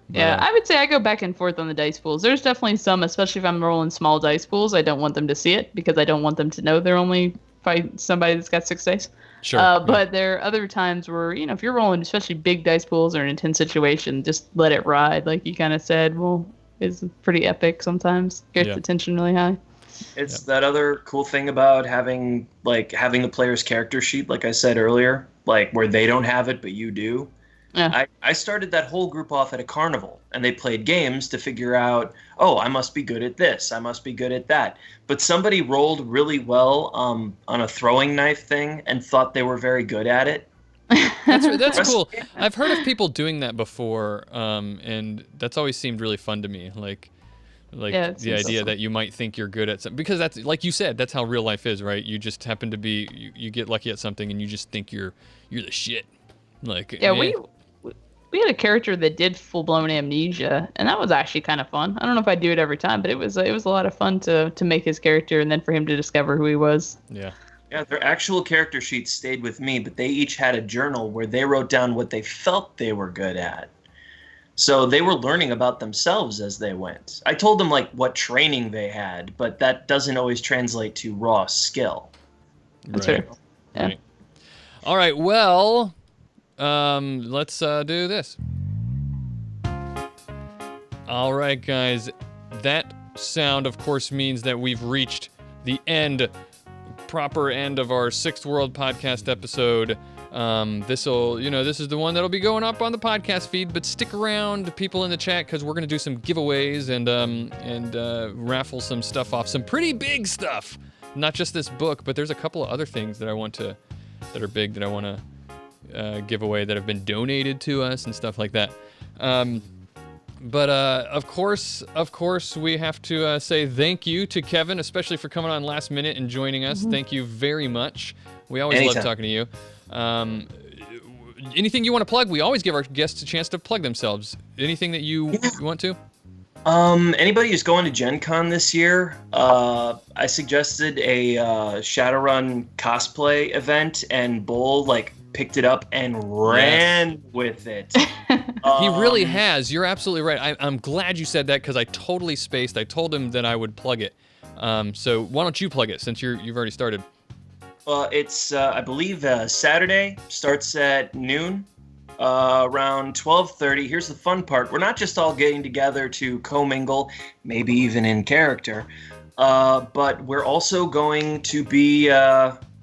Yeah, I would say I go back and forth on the dice pools. There's definitely some, especially if I'm rolling small dice pools, I don't want them to see it because I don't want them to know they're only fighting somebody that's got 6 dice. Sure. But there are other times where, if you're rolling especially big dice pools or an intense situation, just let it ride. Like you kind of said, it's pretty epic sometimes. Gets the tension really high. It's that other cool thing about having the player's character sheet, like I said earlier, like where they don't have it, but you do. Yeah. I started that whole group off at a carnival, and they played games to figure out, oh, I must be good at this, I must be good at that. But somebody rolled really well on a throwing knife thing and thought they were very good at it. That's cool. I've heard of people doing that before, and that's always seemed really fun to me. Like the idea that you might think you're good at something, because that's, like you said, that's how real life is, right? You just happen to be, you get lucky at something, and you just think you're the shit. We had a character that did full-blown amnesia, and that was actually kind of fun. I don't know if I'd do it every time, but it was a lot of fun to make his character and then for him to discover who he was. Yeah. Yeah, their actual character sheets stayed with me, but they each had a journal where they wrote down what they felt they were good at. So they were learning about themselves as they went. I told them what training they had, but that doesn't always translate to raw skill. That's fair. Yeah. Right. All right, well, let's do this. All right, guys. That sound, of course, means that we've reached the proper end of our Sixth World podcast episode. This is the one that'll be going up on the podcast feed, but stick around, people in the chat, because we're going to do some giveaways and raffle some stuff off, some pretty big stuff. Not just this book, but there's a couple of other things that are big that I want to give away that have been donated to us and stuff like that. But of course, we have to say thank you to Kevin, especially for coming on last minute and joining us. Thank you very much. We always love talking to you. Anything you want to plug? We always give our guests a chance to plug themselves. Anything that you want to? Anybody who's going to Gen Con this year, I suggested a Shadowrun cosplay event, and Bull picked it up and ran with it. He really has. You're absolutely right. I'm glad you said that because I totally spaced. I told him that I would plug it. So why don't you plug it since you've already started? It's I believe Saturday, starts at noon. Around 12:30. Here's the fun part. We're not just all getting together to commingle, maybe even in character, but we're also going to be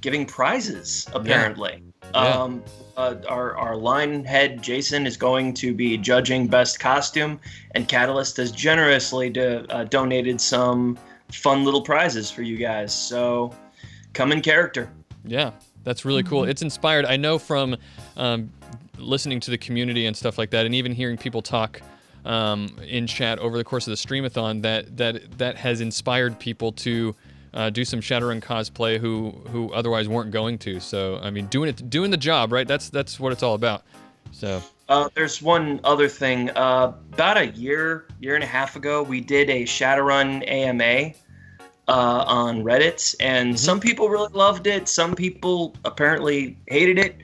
giving prizes, apparently. Yeah. Our line head, Jason, is going to be judging best costume, and Catalyst has generously donated some fun little prizes for you guys. So come in character. Yeah, that's really cool. It's inspired. I know from listening to the community and stuff like that, and even hearing people talk in chat over the course of the Stream-a-Thon, that has inspired people to do some Shadowrun cosplay who otherwise weren't going to. So I mean, doing the job, right? That's what it's all about. So there's one other thing. About a year and a half ago, we did a Shadowrun AMA on Reddit, and some people really loved it. Some people apparently hated it.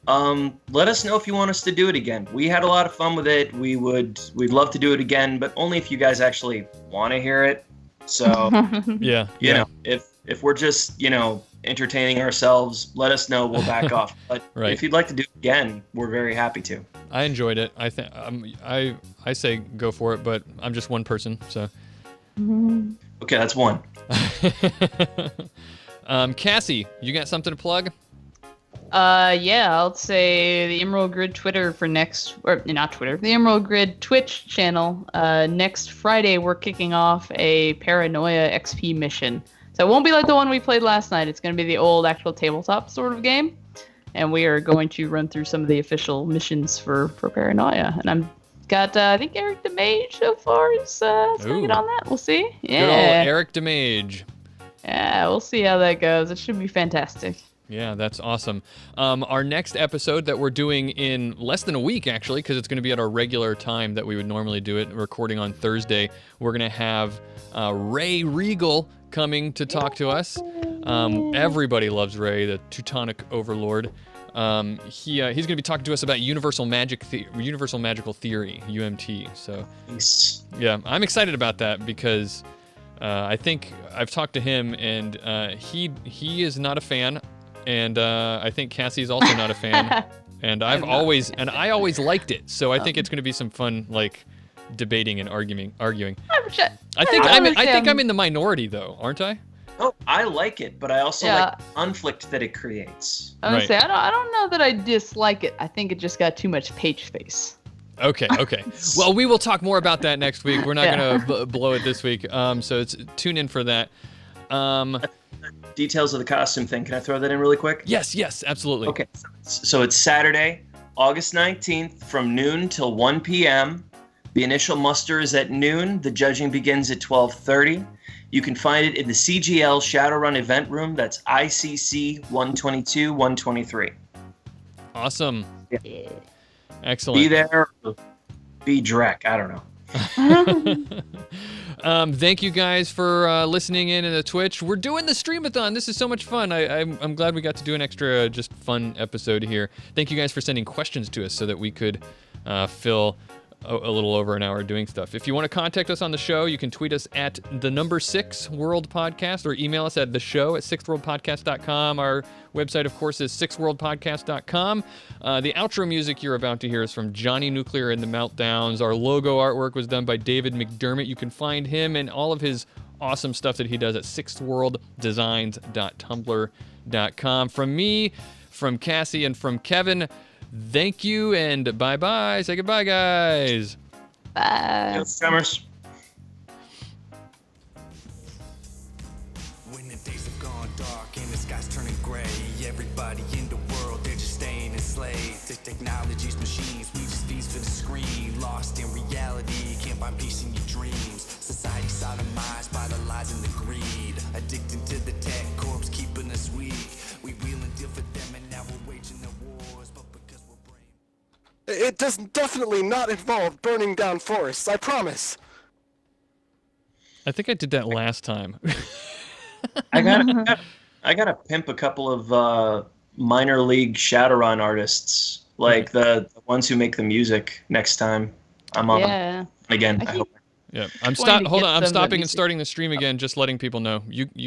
Let us know if you want us to do it again. We had a lot of fun with it. We'd love to do it again, but only if you guys actually want to hear it. So, you know, if we're just, entertaining ourselves, let us know. We'll back off. But if you'd like to do it again, we're very happy to. I enjoyed it. I think I say go for it, but I'm just one person, so. Okay, that's one. Cassie, you got something to plug? I'll say the Emerald Grid Twitter for the Emerald Grid Twitch channel. Next Friday, we're kicking off a Paranoia XP mission. So it won't be like the one we played last night. It's going to be the old actual tabletop sort of game. And we are going to run through some of the official missions for Paranoia. And I'm got, I think Eric DeMage so far is going to get on that. We'll see. Yeah. Good old Eric DeMage. Yeah, we'll see how that goes. It should be fantastic. Yeah, that's awesome. Our next episode that we're doing in less than a week, actually, because it's going to be at our regular time that we would normally do it, recording on Thursday. We're going to have Ray Regal coming to talk to us. Everybody loves Ray, the Teutonic Overlord. He's going to be talking to us about Universal Magical Theory, UMT. So, yeah, I'm excited about that because I think I've talked to him, and he is not a fan. And I think Cassie's also not a fan, and I always liked it. So I think it's going to be some fun, debating and arguing. I think I'm in the minority though, aren't I? Oh, I like it, but I also like the conflict that it creates. I was gonna say I don't know that I dislike it. I think it just got too much page face. Okay. Well, we will talk more about that next week. We're not going to blow it this week. So tune in for that. Details of the costume thing. Can I throw that in really quick? Yes, absolutely. Okay. So it's Saturday, August 19th from noon till 1 p.m. The initial muster is at noon. The judging begins at 12:30. You can find it in the CGL Shadowrun event room. That's ICC 122, 123. Awesome. Yeah. Excellent. Be there or be Drek. I don't know. Thank you guys for listening in the Twitch. We're doing the Stream-a-Thon. This is so much fun. I'm glad we got to do an extra just fun episode here. Thank you guys for sending questions to us so that we could fill a little over an hour doing stuff. If you want to contact us on the show, you can tweet us at the number 6 World Podcast or email us at the show at sixthworldpodcast.com. Our website, of course, is sixthworldpodcast.com. The outro music you're about to hear is from Johnny Nuclear and the Meltdowns. Our logo artwork was done by David McDermott. You can find him and all of his awesome stuff that he does at sixthworlddesigns.tumblr.com. From me, from Cassie, and from Kevin, thank you and bye-bye. Say goodbye, guys. Bye. Yo, Strummers. When the days have gone dark and the sky's turning gray, everybody in the world, they're just staying enslaved. The technology's machines, we just feast for the screen. Lost in reality, can't find peace in your dreams. Society sodomized by the lies and the greed. Addicted to the tech corpse, keeping us weak. We wheel and deal for them, and now we're waging the wars. But because we're brave. It does definitely not involve burning down forests, I promise. I think I did that last time. I gotta pimp a couple of minor league Shadowrun artists, like the ones who make the music. Next time I'm on again. I hope. Yeah, I'm Going to hold get on. I'm some of stopping and these- starting the stream again. Just letting people know you